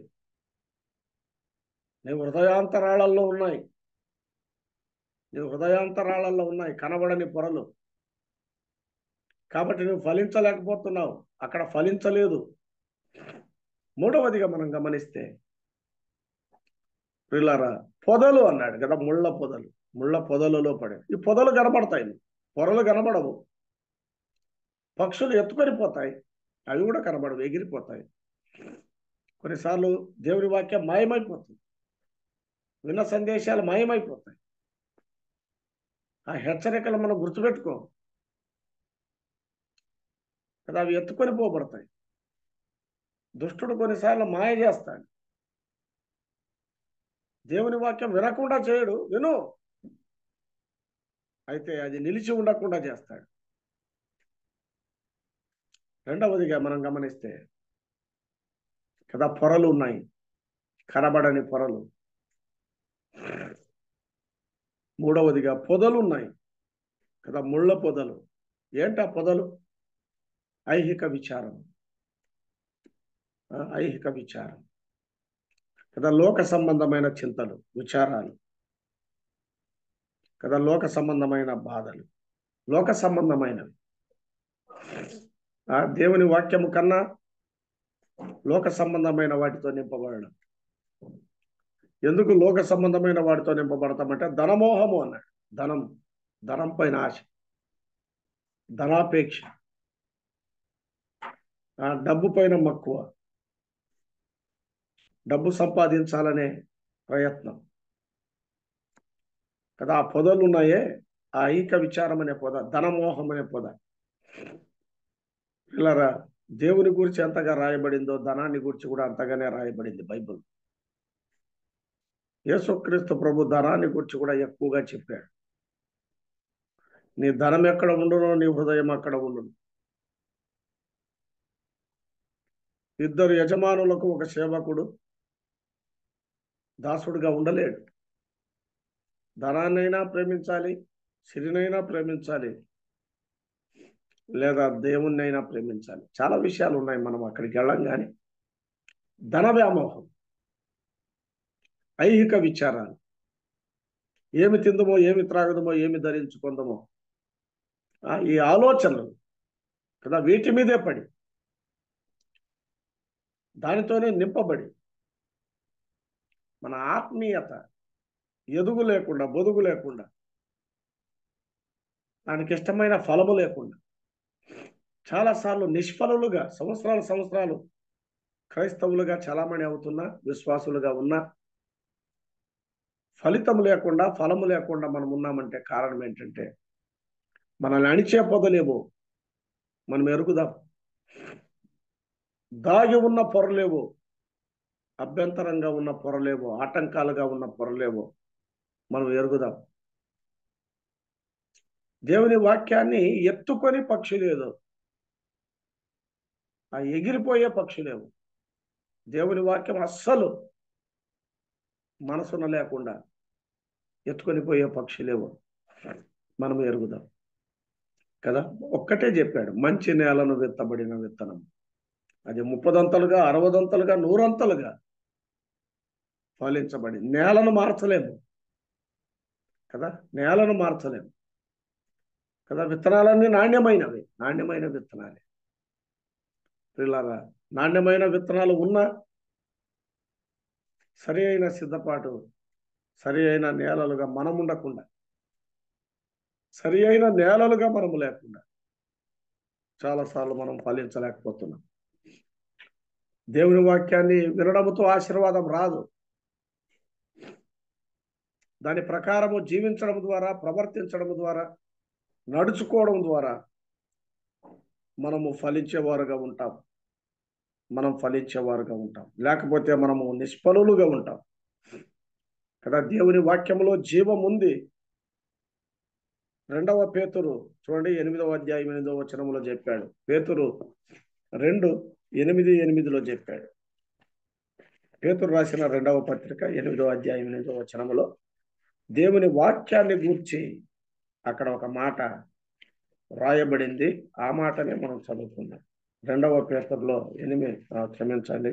నీ హృదయాంతరాళల్లో ఉన్నాయి. కనబడని పొరలు. కాబట్టి నువ్వు ఫలించలేకపోతున్నావు, అక్కడ ఫలించలేదు. మూడవదిగా మనం గమనిస్తే పిల్లరా, పొదలు అన్నాడు కదా, ముళ్ళ పొదలలో పడే. ఈ పొదలు కనబడతాయి, పొరలు కనబడవు. పక్షులు ఎత్తుకొని పోతాయి, అవి కూడా కనబడవు, ఎగిరిపోతాయి. కొన్నిసార్లు దేవుని వాక్యం మాయమైపోతుంది, విన్న సందేశాలు మాయమైపోతాయి. ఆ హెచ్చరికలు మనం గుర్తుపెట్టుకో కదా, అవి ఎత్తుకొని పోబడతాయి. దుష్టుడు కొన్నిసార్లు మాయ చేస్తాడు. దేవుని వాక్యం వినకుండా చేయడు, విను, అయితే అది నిలిచి ఉండకుండా చేస్తాడు. రెండవదిగా మనం గమనిస్తే కదా, పొరలు ఉన్నాయి, కనబడని పొరలు. మూడవదిగా పొదలు ఉన్నాయి కదా, ముళ్ళ పొదలు. ఏంటా పొదలు? ఐహిక విచారం, ఐహిక విచారం కదా, లోక సంబంధమైన చింతలు, విచారాలు కదా, లోక సంబంధమైన బాధలు, లోక సంబంధమైనవి. దేవుని వాక్యము కన్నా లోక సంబంధమైన వాటితో నింపబడడం. ఎందుకు లోక సంబంధమైన వాటితో నింపబడతామంటే ధనమోహము అన్నాడు. ధనం పైన ఆశ, ధనాపేక్ష, డబ్బు పైన మక్కువ, డబ్బు సంపాదించాలనే ప్రయత్నం కదా. ఆ పొదలు ఉన్నాయే, ఆ ఐహిక విచారం అనే పొద, ధనమోహం అనే పొద. పిల్లరా, దేవుని గురించి ఎంతగా రాయబడిందో ధనాన్ని గురించి కూడా అంతగానే రాయబడింది బైబిల్. యేసుక్రీస్తు ప్రభు ధనాన్ని గురించి కూడా ఎక్కువగా చెప్పాడు. నీ ధనం ఎక్కడ ఉండునో నీ హృదయం అక్కడ ఉండును. ఇద్దరు యజమానులకు ఒక సేవకుడు దాసుడుగా ఉండలేడు. ధనాన్నైనా ప్రేమించాలి, సిరినైనా ప్రేమించాలి, లేదా దేవుణ్ణైనా ప్రేమించాలి. చాలా విషయాలు ఉన్నాయి, మనం అక్కడికి వెళ్ళం. కానీ ధన వ్యామోహం, ఐహిక విచారాలు, ఏమి తిందమో, ఏమి త్రాగదమో, ఏమి ధరించుకుందమో, ఈ ఆలోచనలు కదా, వీటి మీదే పడి దానితోనే నింపబడి మన ఆత్మీయత ఎదుగు లేకుండా, బొదుగు లేకుండా, దానికి ఇష్టమైన ఫలము లేకుండా, చాలాసార్లు నిష్ఫలులుగా సంవత్సరాలు క్రైస్తవులుగా చలామణి అవుతున్నా, విశ్వాసులుగా ఉన్నా ఫలితం లేకుండా, ఫలము లేకుండా మనం ఉన్నామంటే కారణం ఏంటంటే మనల్ని అణిచే పొదలేవో మనం ఎరుగుదాం, దాగి ఉన్న పొరలేవో, అభ్యంతరంగా ఉన్న పొరలేవో, ఆటంకాలుగా ఉన్న పొరలేవో మనం ఎరుగుదాం. దేవుని వాక్యాన్ని ఎత్తుకొని పక్షులేదో, ఆ ఎగిరిపోయే పక్షులేవు. దేవుని వాక్యం అస్సలు మనసున లేకుండా ఎత్తుకొని పోయే పక్షులేవు మనం ఎరుగుదాం కదా. ఒక్కటే చెప్పాడు, మంచి నేలను విత్తబడిన విత్తనం అది 30 60 100 ఫలించబడి. నేలను మార్చలేము కదా, నేలను మార్చలేము కదా. విత్తనాలన్నీ నాణ్యమైన విత్తనాలే. పిల్లరా, నాణ్యమైన విత్తనాలు ఉన్నా సరి అయిన సిద్ధపాటు, సరి అయిన నేలలుగా మనం ఉండకుండా, సరి అయిన నేలలుగా మనము లేకుండా చాలాసార్లు మనం ఫలించలేకపోతున్నాం. దేవుని వాక్యాన్ని వినడంతో ఆశీర్వాదం రాదు. దాని ప్రకారము జీవించడం ద్వారా, ప్రవర్తించడం ద్వారా, నడుచుకోవడం ద్వారా మనము ఫలించేవారుగా ఉంటాం. లేకపోతే మనము నిష్ఫలులుగా ఉంటాం కదా. దేవుని వాక్యంలో జీవం ఉంది. 2వ పేతురు చూడండి, 8వ అధ్యాయం 8వ వచనంలో చెప్పాడు. పేతురు 2:8 చెప్పాడు. పేతురు రాసిన 2వ పత్రిక 8వ అధ్యాయం 8వ వచనంలో దేవుని వాక్యాన్ని గూర్చి అక్కడ ఒక మాట రాయబడింది. ఆ మాటనే మనం చదువుకుందాం. 2వ పేతురులో 8, క్షమించాలి,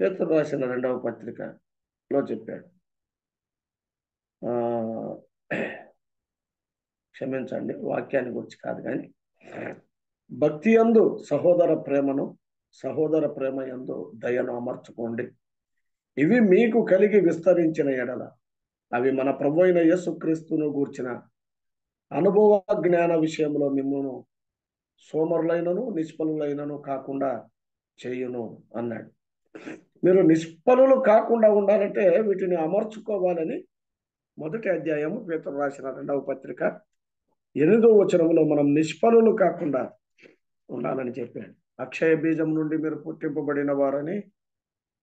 పేతురు రాసిన 2వ పత్రికలో చెప్పాడు. క్షమించండి, వాక్యాన్ని గురించి కాదు కానీ, భక్తి యందు సహోదర ప్రేమ యందు దయను అమర్చుకోండి. ఇవి మీకు కలిగి విస్తరించిన ఎడల అవి మన ప్రభు అయిన యేసుక్రీస్తును గూర్చిన అనుభవ జ్ఞాన విషయంలో మిమ్మును సోమరులైనను నిష్ఫలులైనను కాకుండా చేయును అన్నాడు. మీరు నిష్ఫలులు కాకుండా ఉండాలంటే వీటిని అమర్చుకోవాలని 1వ అధ్యాయము పేతురు రాసిన 2వ పత్రిక 8వ వచనంలో మనం నిష్ఫలులు కాకుండా ఉండాలని చెప్పాడు. అక్షయ బీజం నుండి మీరు పుట్టింపబడిన వారని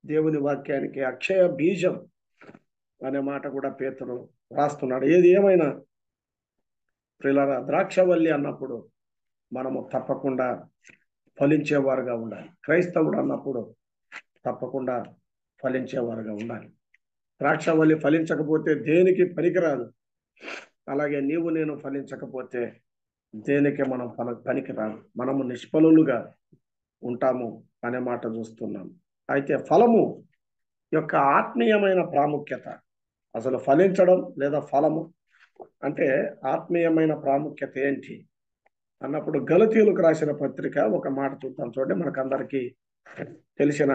దేవుని వాక్యానికి అక్షయ బీజం అనే మాట కూడా పేతురు రాస్తున్నాడు. ఏది ఏమైనా ప్రియులారా, ద్రాక్షవల్లి అన్నప్పుడు మనము తప్పకుండా ఫలించేవారుగా ఉండాలి. క్రైస్తవుడు అన్నప్పుడు తప్పకుండా ఫలించేవారుగా ఉండాలి. ద్రాక్షవల్లి ఫలించకపోతే దేనికి పనికిరాదు. అలాగే నీవు నేను ఫలించకపోతే దేనికి మనం పనికిరాదు. మనము నిష్ఫలులుగా ఉంటాము అనే మాట చూస్తున్నాం. అయితే ఫలము యొక్క ఆత్మీయమైన ప్రాముఖ్యత, అసలు ఫలించడం లేదా ఫలము అంటే ఆత్మీయమైన ప్రాముఖ్యత ఏంటి అన్నప్పుడు గలతీయులకు రాసిన పత్రిక ఒక మాట చూద్దాం. చూడండి, మనకందరికీ తెలిసిన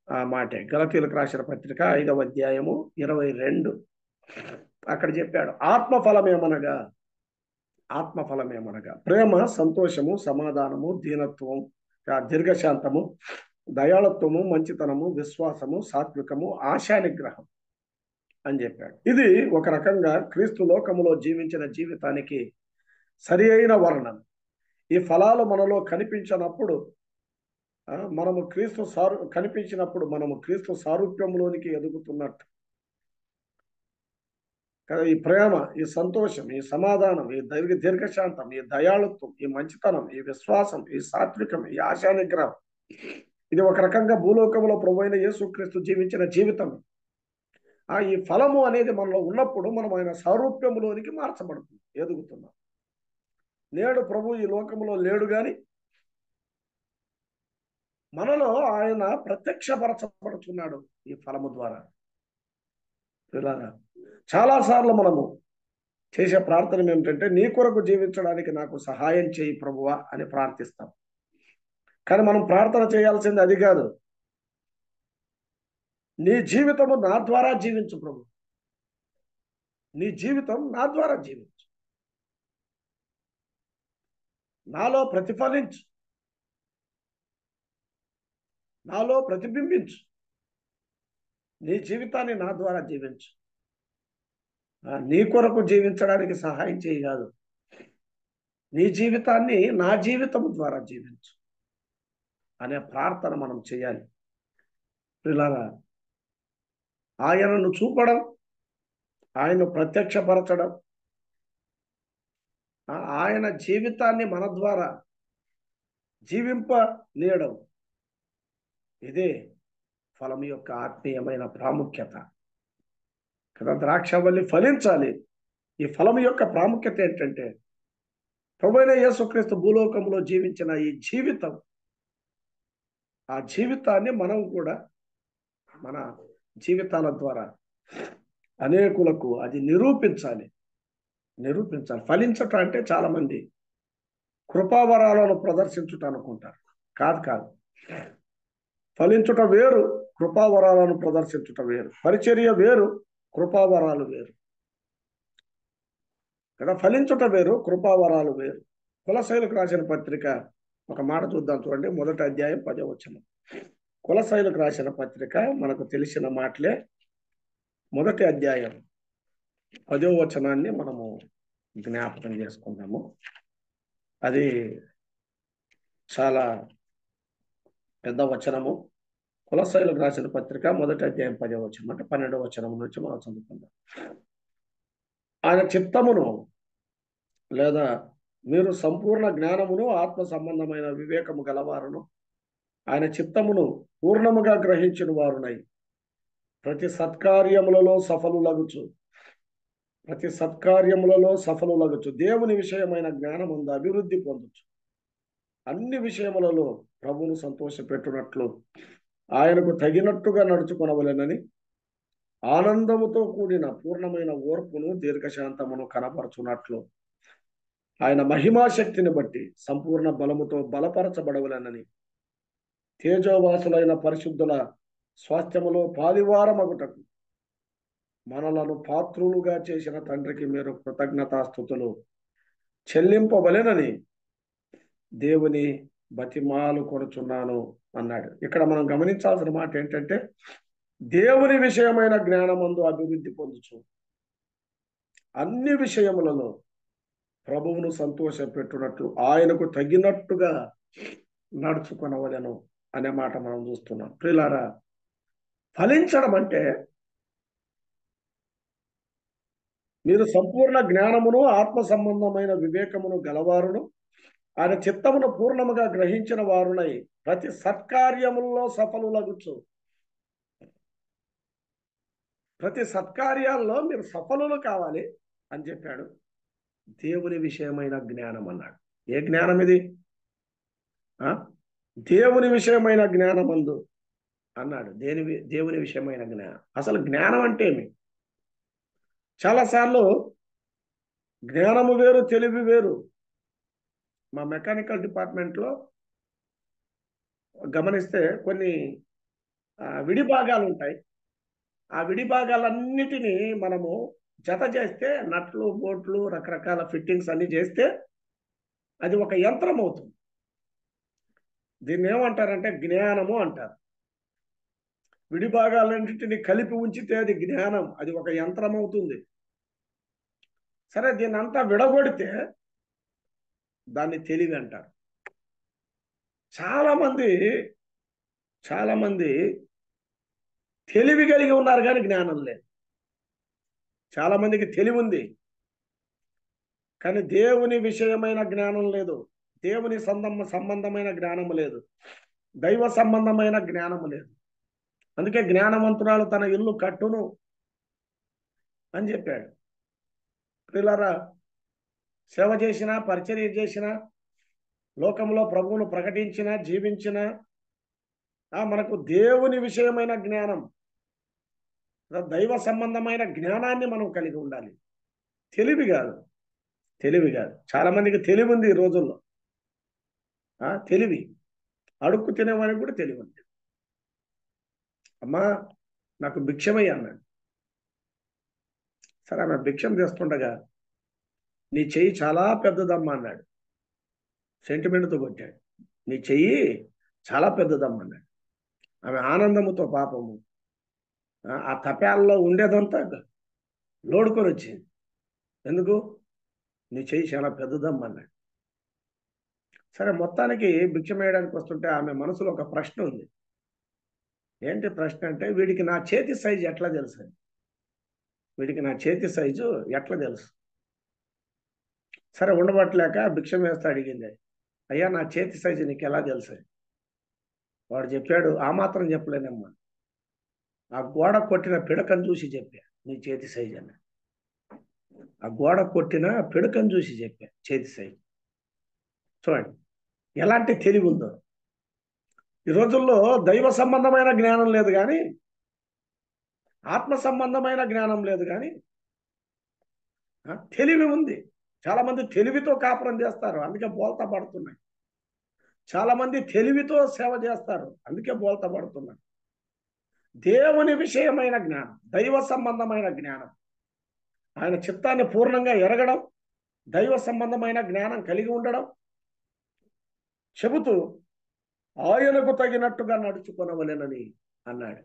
ఆ మాటే. గలతీయులకు రాసిన పత్రిక 5వ అధ్యాయము 22. అక్కడ చెప్పాడు, ఆత్మఫలమేమనగా ప్రేమ, సంతోషము, సమాధానము, దీనత్వం, దీర్ఘశాంతము, దయాళత్వము, మంచితనము, విశ్వాసము, సాత్వికము, ఆశానిగ్రహం అని చెప్పాడు. ఇది ఒక రకంగా క్రీస్తు లోకములో జీవించిన జీవితానికి సరి అయిన వర్ణన. ఈ ఫలాలు మనలో కనిపించినప్పుడు మనము క్రీస్తు సారూప్యంలోనికి ఎదుగుతున్నట్టు కదా. ఈ ప్రేమ, ఈ సంతోషం, ఈ సమాధానం, ఈ దీర్ఘశాంతం, ఈ దయాళత్వం, ఈ మంచితనం, ఈ విశ్వాసం, ఈ సాత్వికం, ఈ ఆశానిగ్రహం, ఇది ఒక రకంగా భూలోకంలో ప్రభువైన యేసుక్రీస్తు జీవించిన జీవితం. ఈ ఫలము అనేది మనలో ఉన్నప్పుడు మనం ఆయన సారూప్యంలోనికి మార్చబడుతుంది, ఎదుగుతున్నాం. నేడు ప్రభు ఈ లోకంలో లేడు గాని మనలో ఆయన ప్రత్యక్షపరచబడుతున్నాడు ఈ ఫలము ద్వారా. ఇలాగా చాలాసార్లు మనము చేసే ప్రార్థన ఏమిటంటే, నీ కొరకు జీవించడానికి నాకు సహాయం చేయి ప్రభువా అని ప్రార్థిస్తాం. కానీ మనం ప్రార్థన చేయాల్సింది అది కాదు. నీ జీవితము నా ద్వారా జీవించు ప్రభు, నీ జీవితం నా ద్వారా జీవించు, నాలో ప్రతిఫలించు, నాలో ప్రతిబింబించు, నీ జీవితాన్ని నా ద్వారా జీవించు, నీ కొరకు జీవించడానికి సహాయం చేయి కాదు, నీ జీవితాన్ని నా జీవితం ద్వారా జీవించు అనే ప్రార్థన మనం చేయాలి. ఇలాగా ఆయనను చూపడం, ఆయన్ను ప్రత్యక్షపరచడం, ఆయన జీవితాన్ని మన ద్వారా జీవింపనీయడం, ఇదే ఫలం యొక్క ఆత్మీయమైన ప్రాముఖ్యత కదా. ద్రాక్షవల్లి ఫలించాలి. ఈ ఫలం యొక్క ప్రాముఖ్యత ఏంటంటే, ప్రభువైన యేసుక్రీస్తు భూలోకంలో జీవించిన ఈ జీవితం, ఆ జీవితాన్ని మనం కూడా మన జీవితాల ద్వారా అనేకులకు అది నిరూపించాలి. ఫలించటం అంటే చాలా మంది కృపావరాలను ప్రదర్శించుట అనుకుంటారు. కాదు. ఫలించుట వేరు, కృపావరాలను ప్రదర్శించుట వేరు. పరిచర్య వేరు, కృపావరాలు వేరు కదా. ఫలించుట వేరు, కృపావరాలు వేరు. కొలస్సీయులకు రాసిన పత్రిక ఒక మాట చూద్దాం. చూడండి, 1వ అధ్యాయం 10వ వచనం. కొలస్సీయులకు రాసిన పత్రిక మనకు తెలిసిన మాటలే. 1వ అధ్యాయం 10వ వచనాన్ని మనము జ్ఞాపకం చేసుకుందాము. అది చాలా పెద్ద వచనము. కొలస్సీయులకు రాసిన పత్రిక 1వ అధ్యాయం 10వ వచనం అంటే 12వ వచనం నుంచి మనం చదువుకుందాం. ఆయన చిత్తమును లేదా మీరు సంపూర్ణ జ్ఞానమును ఆత్మ సంబంధమైన వివేకము గలవారును, ఆయన చిత్తమును పూర్ణముగా గ్రహించిన వారునై ప్రతి సత్కార్యములలో సఫలులగుచు దేవుని విషయమైన జ్ఞానముందు అభివృద్ధి పొందొచ్చు. అన్ని విషయములలో ప్రభువును సంతోషపెట్టునట్లు ఆయనకు తగినట్టుగా నడుచుకొనవలెనని ఆనందముతో కూడిన పూర్ణమైన ఓర్పును, దీర్ఘశాంతమును కనపరచున్నట్లు ఆయన మహిమాశక్తిని బట్టి సంపూర్ణ బలముతో బలపరచబడవలెనని తేజోవాసులైన పరిశుద్ధుల స్వాస్థ్యములో పాలివారమగుటకు మనలను పాత్రులుగా చేసిన తండ్రికి మీరు కృతజ్ఞతాస్తుతులు చెల్లింపవలెనని దేవుని బతిమాలు కొనుచున్నాను అన్నాడు. ఇక్కడ మనం గమనించాల్సిన మాట ఏంటంటే, దేవుని విషయమైన జ్ఞానమందు అభివృద్ధి పొందుచు అన్ని విషయములలో ప్రభువును సంతోషపెట్టునట్లు ఆయనకు తగినట్టుగా నడుచుకొనవలెను అనే మాట మనం చూస్తున్నాం. ప్రియులారా, ఫలించడం అంటే మీరు సంపూర్ణ జ్ఞానమును ఆత్మ సంబంధమైన వివేకమును గలవారును, ఆయన చిత్తమును పూర్ణముగా గ్రహించిన వారునై ప్రతి సత్కార్యములలో సఫలులగుచు. ప్రతి సత్కార్యాల్లో మీరు సఫలులు కావాలి అని చెప్పాడు. దేవుని విషయమైన జ్ఞానం అన్నాడు. ఏ జ్ఞానం ఇది? దేవుని విషయమైన జ్ఞానమందు అన్నాడు. దేవుని విషయమైన జ్ఞానం. అసలు జ్ఞానం అంటే ఏమి? చాలాసార్లు జ్ఞానము వేరు, తెలివి వేరు. మా మెకానికల్ డిపార్ట్మెంట్లో గమనిస్తే కొన్ని విడిభాగాలు ఉంటాయి. ఆ విడిభాగాలన్నిటినీ మనము జత చేస్తే, నట్లు, బోట్లు, రకరకాల ఫిట్టింగ్స్ అన్ని చేస్తే అది ఒక యంత్రం అవుతుంది. దీన్ని ఏమంటారంటే జ్ఞానము అంటారు. విడిభాగాలన్నింటినీ కలిపి ఉంచితే అది జ్ఞానం, అది ఒక యంత్రం అవుతుంది. సరే, దీన్ని అంతా విడగొడితే దాన్ని తెలివి అంటారు. చాలా మంది తెలివి కలిగి ఉన్నారు కానీ జ్ఞానం లేదు. చాలా మందికి తెలివి ఉంది కానీ దేవుని విషయమైన జ్ఞానం లేదు. దేవుని సంబంధమైన జ్ఞానము లేదు. దైవ సంబంధమైన జ్ఞానము లేదు. అందుకే జ్ఞానవంతురాలు తన ఇల్లు కట్టును అని చెప్పాడు. పిల్లరా, సేవ చేసినా, పరిచర్య చేసినా, లోకంలో ప్రభువును ప్రకటించినా, జీవించినా మనకు దేవుని విషయమైన జ్ఞానం, దైవ సంబంధమైన జ్ఞానాన్ని మనం కలిగి ఉండాలి. తెలివి కాదు. చాలా మందికి తెలివి ఉంది ఈ రోజుల్లో. తెలివి, అడుక్కు తినేవానికి కూడా తెలివి ఉంది. అమ్మా, నాకు భిక్షమయ్య అన్నాడు. సరే, ఆమె భిక్షం చేస్తుండగా నీ చెయ్యి చాలా పెద్దదమ్మా అన్నాడు. సెంటిమెంట్తో కొట్టాడు. నీ చెయ్యి చాలా పెద్దదమ్మా అన్నాడు. ఆమె ఆనందముతో పాపము ఆ తపాల్లో ఉండేదంతా లోడుకొని వచ్చింది. ఎందుకు? నీ చెయ్యి చాలా పెద్దదమ్మా అన్నాడు. సరే, మొత్తానికి భిక్షం వేయడానికి వస్తుంటే ఆమె మనసులో ఒక ప్రశ్న ఉంది. ఏంటి ప్రశ్న అంటే, వీడికి నా చేతి సైజు ఎట్లా తెలుసు? వీడికి నా చేతి సైజు ఎట్లా తెలుసు? సరే, ఉండబట్టలేక భిక్షం వేస్తే అడిగింది, అయ్యా నా చేతి సైజు నీకు ఎలా తెలుసు? వాడు చెప్పాడు, ఆ మాత్రం చెప్పలేనమ్మా, ఆ గోడ కొట్టిన పిడకను చూసి చెప్పా నీ చేతి సైజు అన్న. ఆ గోడ కొట్టిన పిడకను చూసి చెప్పా చేతి సైజు. చూడండి ఎలాంటి తెలివి ఉందో. ఈ రోజుల్లో దైవ సంబంధమైన జ్ఞానం లేదు కానీ, ఆత్మ సంబంధమైన జ్ఞానం లేదు కానీ తెలివి ఉంది. చాలా మంది తెలివితో కాపురం చేస్తారు, అందుకే బోల్తా పడుతున్నాయి. చాలా మంది తెలివితో సేవ చేస్తారు, అందుకే బోల్తా పడుతున్నాయి. దేవుని విషయమైన జ్ఞానం, దైవ సంబంధమైన జ్ఞానం, ఆయన చిత్తాన్ని పూర్ణంగా ఎరగడం, దైవ సంబంధమైన జ్ఞానం కలిగి ఉండడం, చెబుతూ ఆయనకు తగినట్టుగా నడుచుకొనవలెనని అన్నాడు.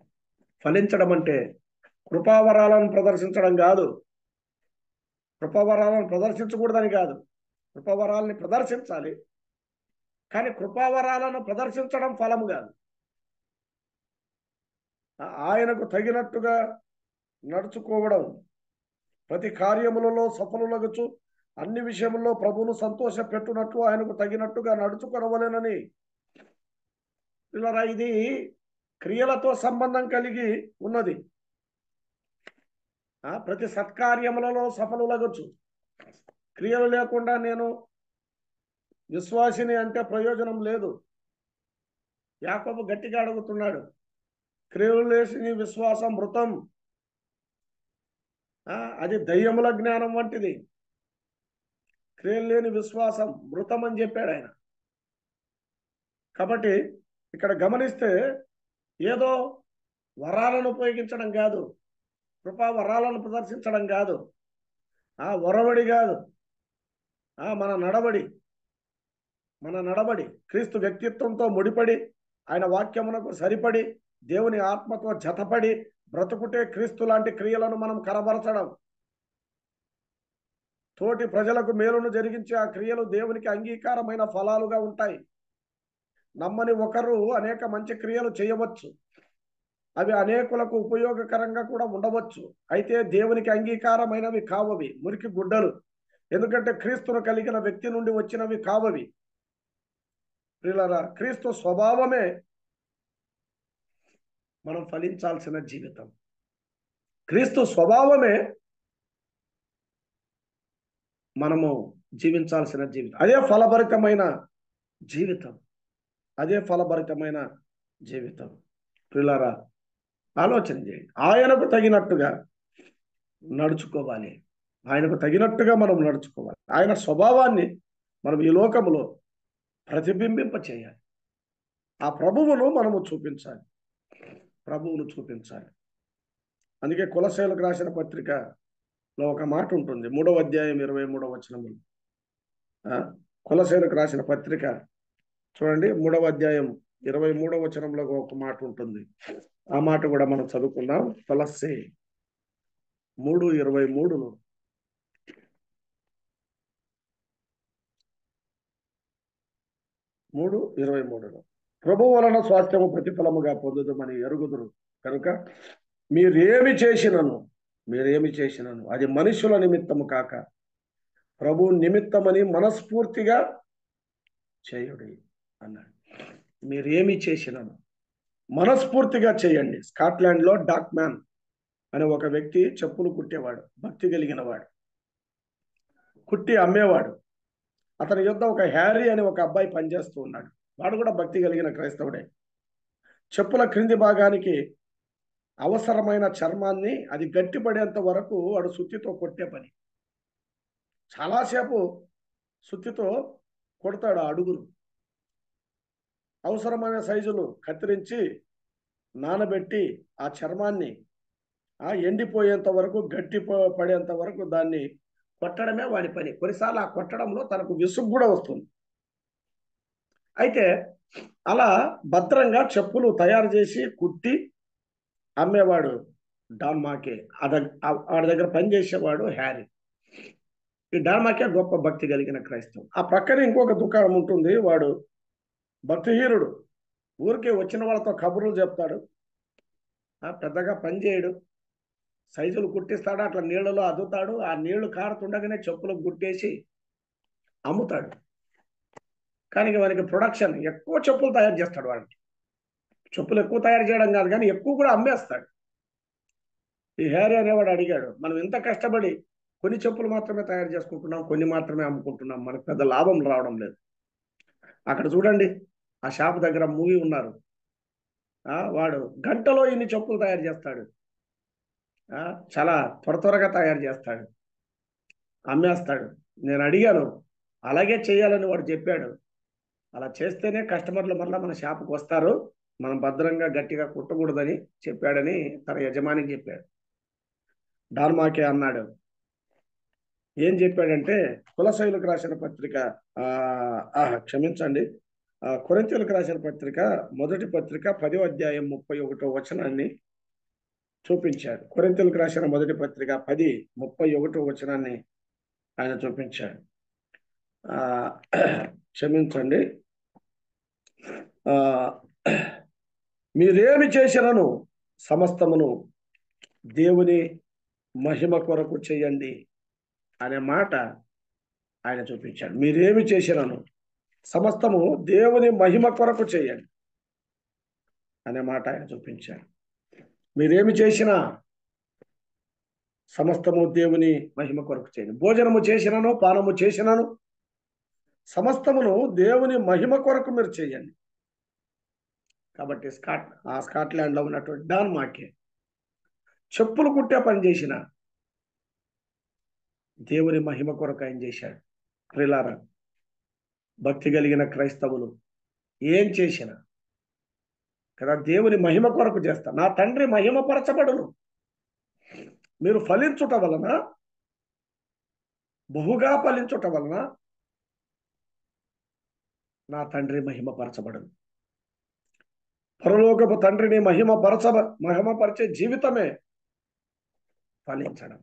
ఫలించడం అంటే కృపావరాలను ప్రదర్శించడం కాదు. కృపావరాలను ప్రదర్శించకూడదని కాదు. కృపావరాలని ప్రదర్శించాలి, కానీ కృపావరాలను ప్రదర్శించడం ఫలము కాదు. ఆయనకు తగినట్టుగా నడుచుకోవడం, ప్రతి కార్యములలో సఫలులగుచు అన్ని విషయముల్లో ప్రభువును సంతోష పెట్టునట్లు ఆయనకు తగినట్టుగా నడుచుకొనవలెనని. ఇలా ఇది క్రియలతో సంబంధం కలిగి ఉన్నది. ప్రతి సత్కార్యములలో సఫలులగొచ్చు. క్రియలు లేకుండా నేను విశ్వాసిని అంటే ప్రయోజనం లేదు. యాకోబు గట్టిగా అడుగుతున్నాడు, క్రియలు లేని విశ్వాసం మృతం. అది దయ్యముల జ్ఞానం వంటిది. క్రియలు లేని విశ్వాసం మృతం అని చెప్పాడు ఆయన. కాబట్టి ఇక్కడ గమనిస్తే ఏదో వరాలను ఉపయోగించడం కాదు, కృపా వరాలను ప్రదర్శించడం కాదు, వరవడి కాదు, మన నడబడి క్రీస్తు వ్యక్తిత్వంతో ముడిపడి, ఆయన వాక్యమునకు సరిపడి, దేవుని ఆత్మతో జతపడి బ్రతుకుటే క్రీస్తు లాంటి క్రియలను మనం కనబరచడం. తోటి ప్రజలకు మేలును జరిగించే ఆ క్రియలు దేవునికి అంగీకారమైన ఫలాలుగా ఉంటాయి. నమ్మని ఒకరు అనేక మంచి క్రియలు చేయవచ్చు, అవి అనేకులకు ఉపయోగకరంగా కూడా ఉండవచ్చు. అయితే దేవునికి అంగీకారమైనవి కావవి, మురికి గుడ్డలు. ఎందుకంటే క్రీస్తును కలిగిన వ్యక్తి నుండి వచ్చినవి కావవి. ప్రియులారా, క్రీస్తు స్వభావమే మనం ఫలించాల్సిన జీవితం. క్రీస్తు స్వభావమే మనము జీవించాల్సిన జీవితం. అదే ఫలభరితమైన జీవితం. అదే ఫలభరితమైన జీవితం. ప్రియులారా, ఆలోచన చేయండి. ఆయనకు తగినట్టుగా నడుచుకోవాలి. ఆయనకు తగినట్టుగా మనం నడుచుకోవాలి. ఆయన స్వభావాన్ని మనం ఈ లోకములో ప్రతిబింబింప చేయాలి. ఆ ప్రభువును మనము చూపించాలి. ప్రభువును చూపించాలి. అందుకే కొలస్సీయులకు రాసిన పత్రికలో ఒక మాట ఉంటుంది, 3వ అధ్యాయం 23వ వచనములు. కొలస్సీయులకు రాసిన పత్రిక చూడండి, 3వ అధ్యాయం 23వ వచనంలో ఒక మాట ఉంటుంది. ఆ మాట కూడా మనం చదువుకుందాం. కొలస్సీ 3:23లో ప్రభువు వలన స్వాస్థ్యము ప్రతిఫలముగా పొందుదమని ఎరుగుదురు కనుక మీరేమి చేసినను అది మనుషుల నిమిత్తము కాక ప్రభు నిమిత్తమని మనస్ఫూర్తిగా చేయుడి అన్నాడు. మీరేమి చేసినను మనస్ఫూర్తిగా చేయండి. స్కాట్లాండ్ లో డాక్ మ్యాన్ అనే ఒక వ్యక్తి చెప్పులు కుట్టేవాడు, భక్తి కలిగిన వాడు, కుట్టి అమ్మేవాడు. అతని యొద్ద ఒక హ్యారీ అనే ఒక అబ్బాయి పనిచేస్తూ ఉన్నాడు. వాడు కూడా భక్తి కలిగిన క్రైస్తవుడే. చెప్పుల క్రింది భాగానికి అవసరమైన చర్మాన్ని అది గట్టిపడేంత వరకు వాడు సుత్తితో కొట్టే పని. చాలాసేపు సుత్తితో కొడతాడు. అడుగులు అవసరమైన సైజులు కత్తిరించి నానబెట్టి ఆ చర్మాన్ని ఎండిపోయేంత వరకు, గట్టి పడేంత వరకు దాన్ని కొట్టడమే వాడి పని. కొన్నిసార్లు ఆ కొట్టడంలో తనకు విసుగు కూడా వస్తుంది. అయితే అలా భద్రంగా చెప్పులు తయారు చేసి కుట్టి అమ్మేవాడు డాన్ మాకే. వాడి దగ్గర పనిచేసేవాడు హ్యారీ. ఈ డాన్ మాకే గొప్ప భక్తి కలిగిన క్రైస్తవం. ఆ ప్రక్కనే ఇంకొక దుకాణం ఉంటుంది. వాడు భక్తిహీనుడు. ఊరికే వచ్చిన వాళ్ళతో కబుర్లు చెప్తాడు, పెద్దగా పని చేయడు. సైజులు కుట్టిస్తాడు, అట్లా నీళ్లలో అద్దుతాడు. ఆ నీళ్లు కారుతుండగానే చెప్పులకు గుట్టేసి అమ్ముతాడు. కానీ వానికి ప్రొడక్షన్ ఎక్కువ చెప్పులు తయారు చేస్తాడు. వాడికి చెప్పులు ఎక్కువ తయారు చేయడం కాదు కానీ ఎక్కువ కూడా అమ్మేస్తాడు. ఈ హ్యారీ అనేవాడు అడిగాడు, మనం ఇంత కష్టపడి కొన్ని చెప్పులు మాత్రమే తయారు చేసుకుంటున్నాం, కొన్ని మాత్రమే అమ్ముకుంటున్నాం, మనకు పెద్ద లాభం రావడం లేదు. అక్కడ చూడండి, ఆ షాప్ దగ్గర మూవీ ఉన్నారు. వాడు గంటలో ఇన్ని చెప్పులు తయారు చేస్తాడు. చాలా త్వరగా తయారు చేస్తాడు, అమ్మేస్తాడు. నేను అడిగాను, అలాగే చేయాలని వాడు చెప్పాడు. అలా చేస్తేనే కస్టమర్లు మళ్ళీ మన షాపుకి వస్తారు, మనం భద్రంగా గట్టిగా కుట్టకూడదని చెప్పాడని తన యజమానికి చెప్పాడు. డాన్ మాకే అన్నాడు. ఏం చెప్పాడంటే, కొలస్సీయులకు రాసిన పత్రిక క్షమించండి, కొరింథీయులకు రాసిన పత్రిక, మొదటి పత్రిక 10వ అధ్యాయం 31వ వచనాన్ని చూపించాడు. కొరింథీయులకు రాసిన మొదటి పత్రిక 10:31వ వచనాన్ని ఆయన చూపించాడు. క్షమించండి, మీరేమి చేసినను సమస్తమును దేవుని మహిమ కొరకు చేయండి అనే మాట ఆయన చూపించాడు. మీరేమి చేసినను సమస్తము దేవుని మహిమ కొరకు చేయండి అనే మాట ఆయన చూపించాడు. మీరేమి చేసినా సమస్తము దేవుని మహిమ కొరకు చేయండి. భోజనము చేసినను, పానము చేసినను సమస్తమును దేవుని మహిమ కొరకు మీరు చేయండి. కాబట్టి స్కాట్లాండ్ లో ఉన్నటువంటి డాన్ మాకే చెప్పులు కుట్టే పని చేసిన దేవుని మహిమ కొరకు ఆయన చేశాడు. ప్రియులారా, భక్తి కలిగిన క్రైస్తవులు ఏం చేసినా కదా దేవుని మహిమ కొరకు చేస్తా. నా తండ్రి మహిమపరచబడును. మీరు ఫలించుట వలన, బహుగా ఫలించుట వలన నా తండ్రి మహిమపరచబడును. పరలోకపు తండ్రిని మహిమపరిచే జీవితమే ఫలించడం.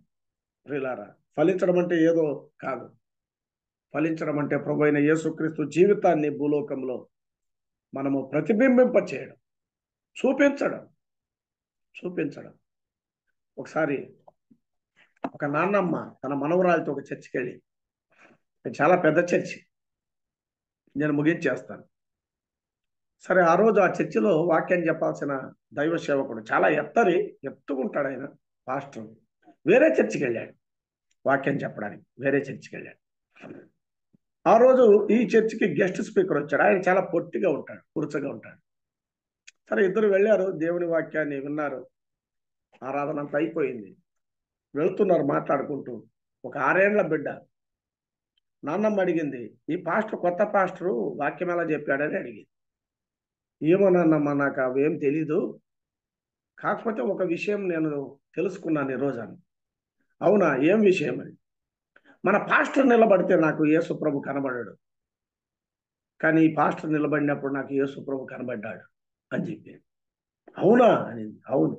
ప్రియులారా, ఫలించడం అంటే ఏదో కాదు. ఫలించడం అంటే ప్రభువైన యేసుక్రీస్తు జీవితాన్ని భూలోకంలో మనము ప్రతిబింబింప చేయడం, చూపించడం. ఒకసారి ఒక నాన్నమ్మ తన మనవరాలతో ఒక చర్చికి వెళ్ళి, చాలా పెద్ద చర్చి, నేను ముగించేస్తాను. సరే, ఆ రోజు ఆ చర్చిలో వాక్యం చెప్పాల్సిన దైవ సేవకుడు చాలా ఎత్తుకుంటాడు ఆయన పాస్టర్. వేరే చర్చికి వెళ్ళాడు వాక్యం చెప్పడానికి, వేరే చర్చికి వెళ్ళాడు. ఆ రోజు ఈ చర్చికి గెస్ట్ స్పీకర్ వచ్చాడు. ఆయన చాలా పొట్టిగా ఉంటాడు, కురుచగా ఉంటాడు. సరే, ఇద్దరు వెళ్ళారు, దేవుని వాక్యాన్ని విన్నారు. ఆరాధన అంతా అయిపోయింది, వెళ్తున్నారు మాట్లాడుకుంటూ. ఒక 6 ఏళ్ల బిడ్డ నాన్నమ్మ అడిగింది, ఈ పాస్టర్, కొత్త పాస్టరు వాక్యం ఎలా చెప్పాడని అడిగింది. ఏమో నాన్నమ్మ, నాకు అవేం తెలీదు, కాకపోతే ఒక విషయం నేను తెలుసుకున్నాను ఈ రోజు అని. అవునా, ఏం విషయం అని? మన పాస్టర్ నిలబడితే నాకు యేసు ప్రభు కనబడాడు, కానీ ఈ పాస్టర్ నిలబడినప్పుడు నాకు యేసు ప్రభు కనబడ్డాడు అని చెప్పి. అవునా అని. అవును.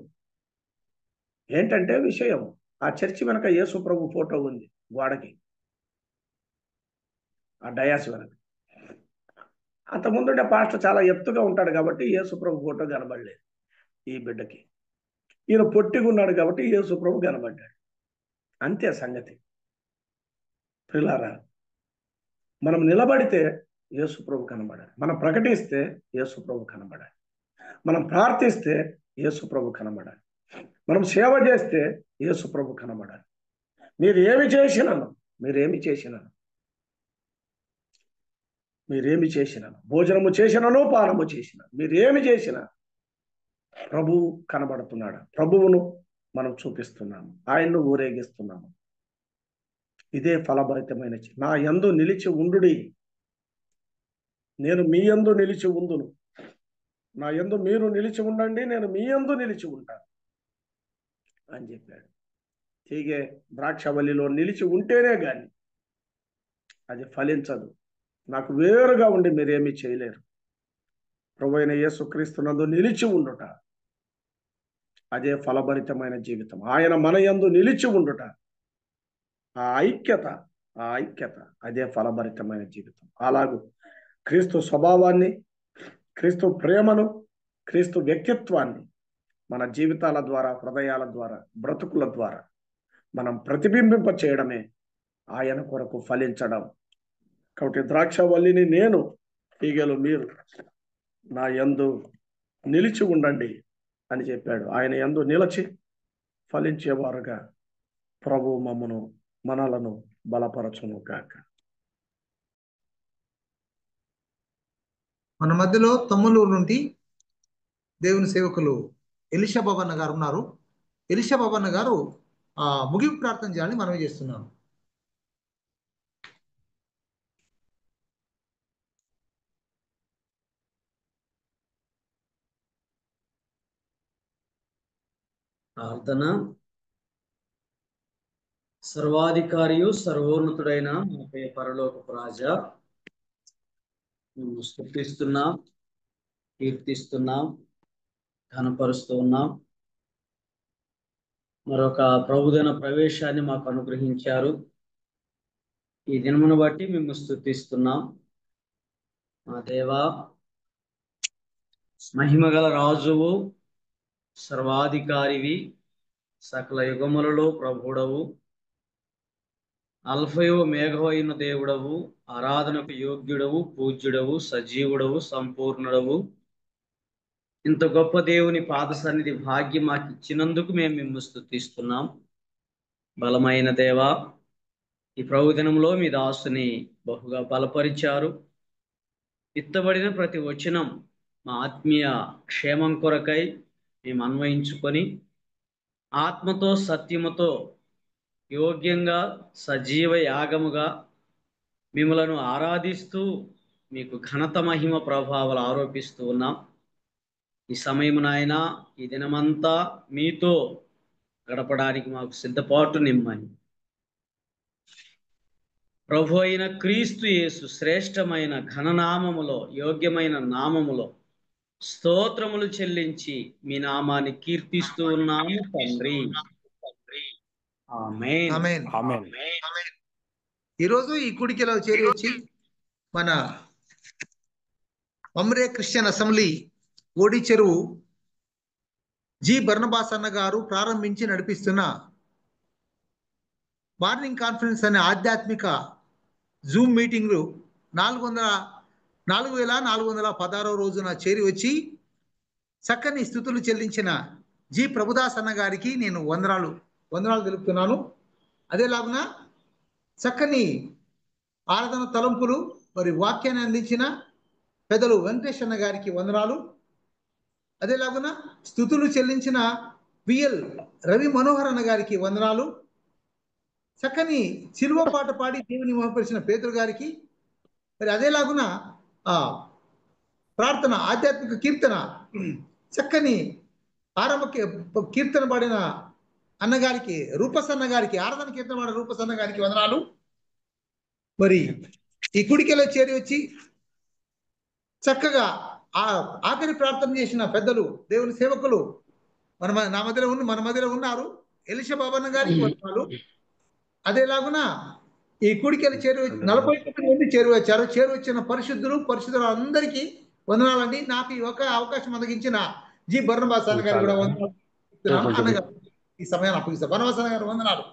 ఏంటంటే విషయం, ఆ చర్చి వెనక యేసు ప్రభు ఫోటో ఉంది గోడకి, ఆ డయాస్ వెనక. అంతకుముందుండే పాస్టర్ చాలా ఎత్తుగా ఉంటాడు కాబట్టి యేసు ప్రభు ఫోటో కనబడలేదు ఈ బిడ్డకి. ఈయన పొట్టిగా ఉన్నాడు కాబట్టి యేసు ప్రభు కనబడ్డాడు. అంతే సంగతి. ప్రియులారా, మనం నిలబడితే యేసు ప్రభు కనబడాలి, మనం ప్రకటిస్తే యేసు ప్రభు కనబడాలి, మనం ప్రార్థిస్తే యేసు ప్రభు కనబడాలి, మనం సేవ చేస్తే యేసు ప్రభు కనబడాలి. మీరేమి చేసినాను, మీరేమి చేసినాను, భోజనము చేసినను, పానము చేసిన, మీరేమి చేసినా ప్రభువు కనబడుతున్నాడు. ప్రభువును మనం చూపిస్తున్నాము, ఆయన్ను ఊరేగిస్తున్నాము. ఇదే ఫలభరితమైన నా యందు నిలిచి ఉండుడి, నేను మీ యందు నిలిచి ఉందును. నా యందు మీరు నిలిచి ఉండండి, నేను మీ యందు నిలిచి ఉంటాను అని చెప్పాడు. తీగే ద్రాక్షవల్లిలో నిలిచి ఉంటేనే గాని అది ఫలించదు. నాకు వేరుగా ఉండి మీరేమీ చేయలేరు. ప్రభువైన యేసుక్రీస్తునందు నిలిచి ఉండుట, అదే ఫలభరితమైన జీవితం. ఆయన మన యందు నిలిచి ఉండుట, ఆ ఐక్యత అదే ఫలభరితమైన జీవితం. అలాగూ క్రీస్తు స్వభావాన్ని, క్రీస్తు ప్రేమను, క్రీస్తు వ్యక్తిత్వాన్ని మన జీవితాల ద్వారా, హృదయాల ద్వారా, బ్రతుకుల ద్వారా మనం ప్రతిబింబింప చేయడమే ఆయన కొరకు ఫలించడం. కాబట్టి ద్రాక్షవల్లిని నేను, తీగలు మీరు, నా యందు నిలిచి ఉండండి అని చెప్పాడు. ఆయన యందు నిలిచి ఫలించేవారుగా ప్రభు మనలను బలపరచును గాక. మన మధ్యలో తమ్ములూరు నుండి దేవుని సేవకులు ఎలిషా బాబన్న గారు ఉన్నారు. ఎలిషా బాబన్న గారు ముగింపు ప్రార్థన చేయాలని మనవి చేస్తున్నాం. ప్రార్థన. సర్వాధికారియు సర్వోన్నతుడైన మా ప్రియ పరలోకపు రాజా, మేము స్తుతిస్తున్నాం, కీర్తిస్తున్నాం, ఘనపరుస్తూ ఉన్నాం. మరొక ప్రభుదిన ప్రవేశాన్ని మాకు అనుగ్రహించారు. ఈ దినమును బట్టి మేము స్తుతిస్తున్నాం. మా దేవా, మహిమగల రాజువు, సర్వాధికారివి, సకల యుగములలో ప్రభుడవు, అల్ఫయో మేఘో అయిన దేవుడవు, ఆరాధనకు యోగ్యుడవు, పూజ్యుడవు, సజీవుడవు, సంపూర్ణుడవు. ఇంత గొప్ప దేవుని పాద సన్నిధి భాగ్యం మాకు ఇచ్చినందుకు మేము మిమ్మల్ని స్తుతిస్తున్నాం. బలమైన దేవా, ఈ ప్రభుదినంలో మీ దాసుని బహుగా బలపరిచారు. విత్తబడిన ప్రతి వచనం మా ఆత్మీయ క్షేమం కొరకై మేము అన్వయించుకొని ఆత్మతో సత్యముతో యోగ్యంగా సజీవ యాగముగా మిమ్మలను ఆరాధిస్తూ మీకు ఘనత మహిమ ప్రభావాలు ఆరోపిస్తూ ఉన్నాం. ఈ సమయం నాయన, ఈ దినమంతా మీతో గడపడానికి మాకు సిద్ధపాటు నిమ్మని. ప్రభు అయిన క్రీస్తు యేసు శ్రేష్టమైన ఘననామములో, యోగ్యమైన నామములో స్తోత్రములు చెల్లించి మీ నామాన్ని కీర్తిస్తూ ఉన్నాము తండ్రి. ఆమేన్. ఆమేన్. ఆమేన్. ఈరోజు ఈ కుడికిలో చేరి వచ్చి మన మమ్రే క్రిస్టియన్ అసెంబ్లీ ఓడి చెరువు జి బర్నబాస్ అన్న గారు ప్రారంభించి నడిపిస్తున్న మార్నింగ్ కాన్ఫరెన్స్ అనే ఆధ్యాత్మిక జూమ్ మీటింగ్లు 400 4416వ రోజున చేరి వచ్చి చక్కని స్థుతులు చెల్లించిన జి ప్రభుదాస్ అన్న గారికి నేను వందనాలు తెలుపుతున్నాను. అదేలాగున చక్కని ఆరాధన తలంపులు మరి వాక్యాన్ని అందించిన పెద్దలు వెంకటేష్ అన్న గారికి వందనాలు. అదేలాగున స్థుతులు చెల్లించిన పిఎల్ రవి మనోహర్ అన్న గారికి వందనాలు. చక్కని సిలువ పాట పాడి దేవుని మోహపరిచిన పేతురు గారికి, మరి అదేలాగున ప్రార్థన ఆధ్యాత్మిక కీర్తన చక్కని ఆరంభ కీర్తన పాడిన అన్నగారికి, రూపస్ అన్న గారికి, ఆరాధన కీర్తన పాడిన రూపస్ అన్న గారికి వందనాలు. మరి ఈ కుడికెలో చేరి వచ్చి చక్కగా ఆఖరి ప్రార్థన చేసిన పెద్దలు దేవుని సేవకులు మన మధ్యలో ఉన్నారు. ఎలిషా బాబన్న గారికి వందనాలు. అదేలాగున ఈ కుడికెళ్ళి 49 మంది చేరి వచ్చిన పరిశుద్ధులు అందరికీ వందనాలండి. నాకు ఈ ఒక అవకాశం అందగించిన జి బర్నబాస్ అన్న గారు కూడా వందనాలు. అన్నగారు ఈ సమయాన్ని అప్పగిస్తారు. బర్నబాస్ అన్న గారు వందనాలు.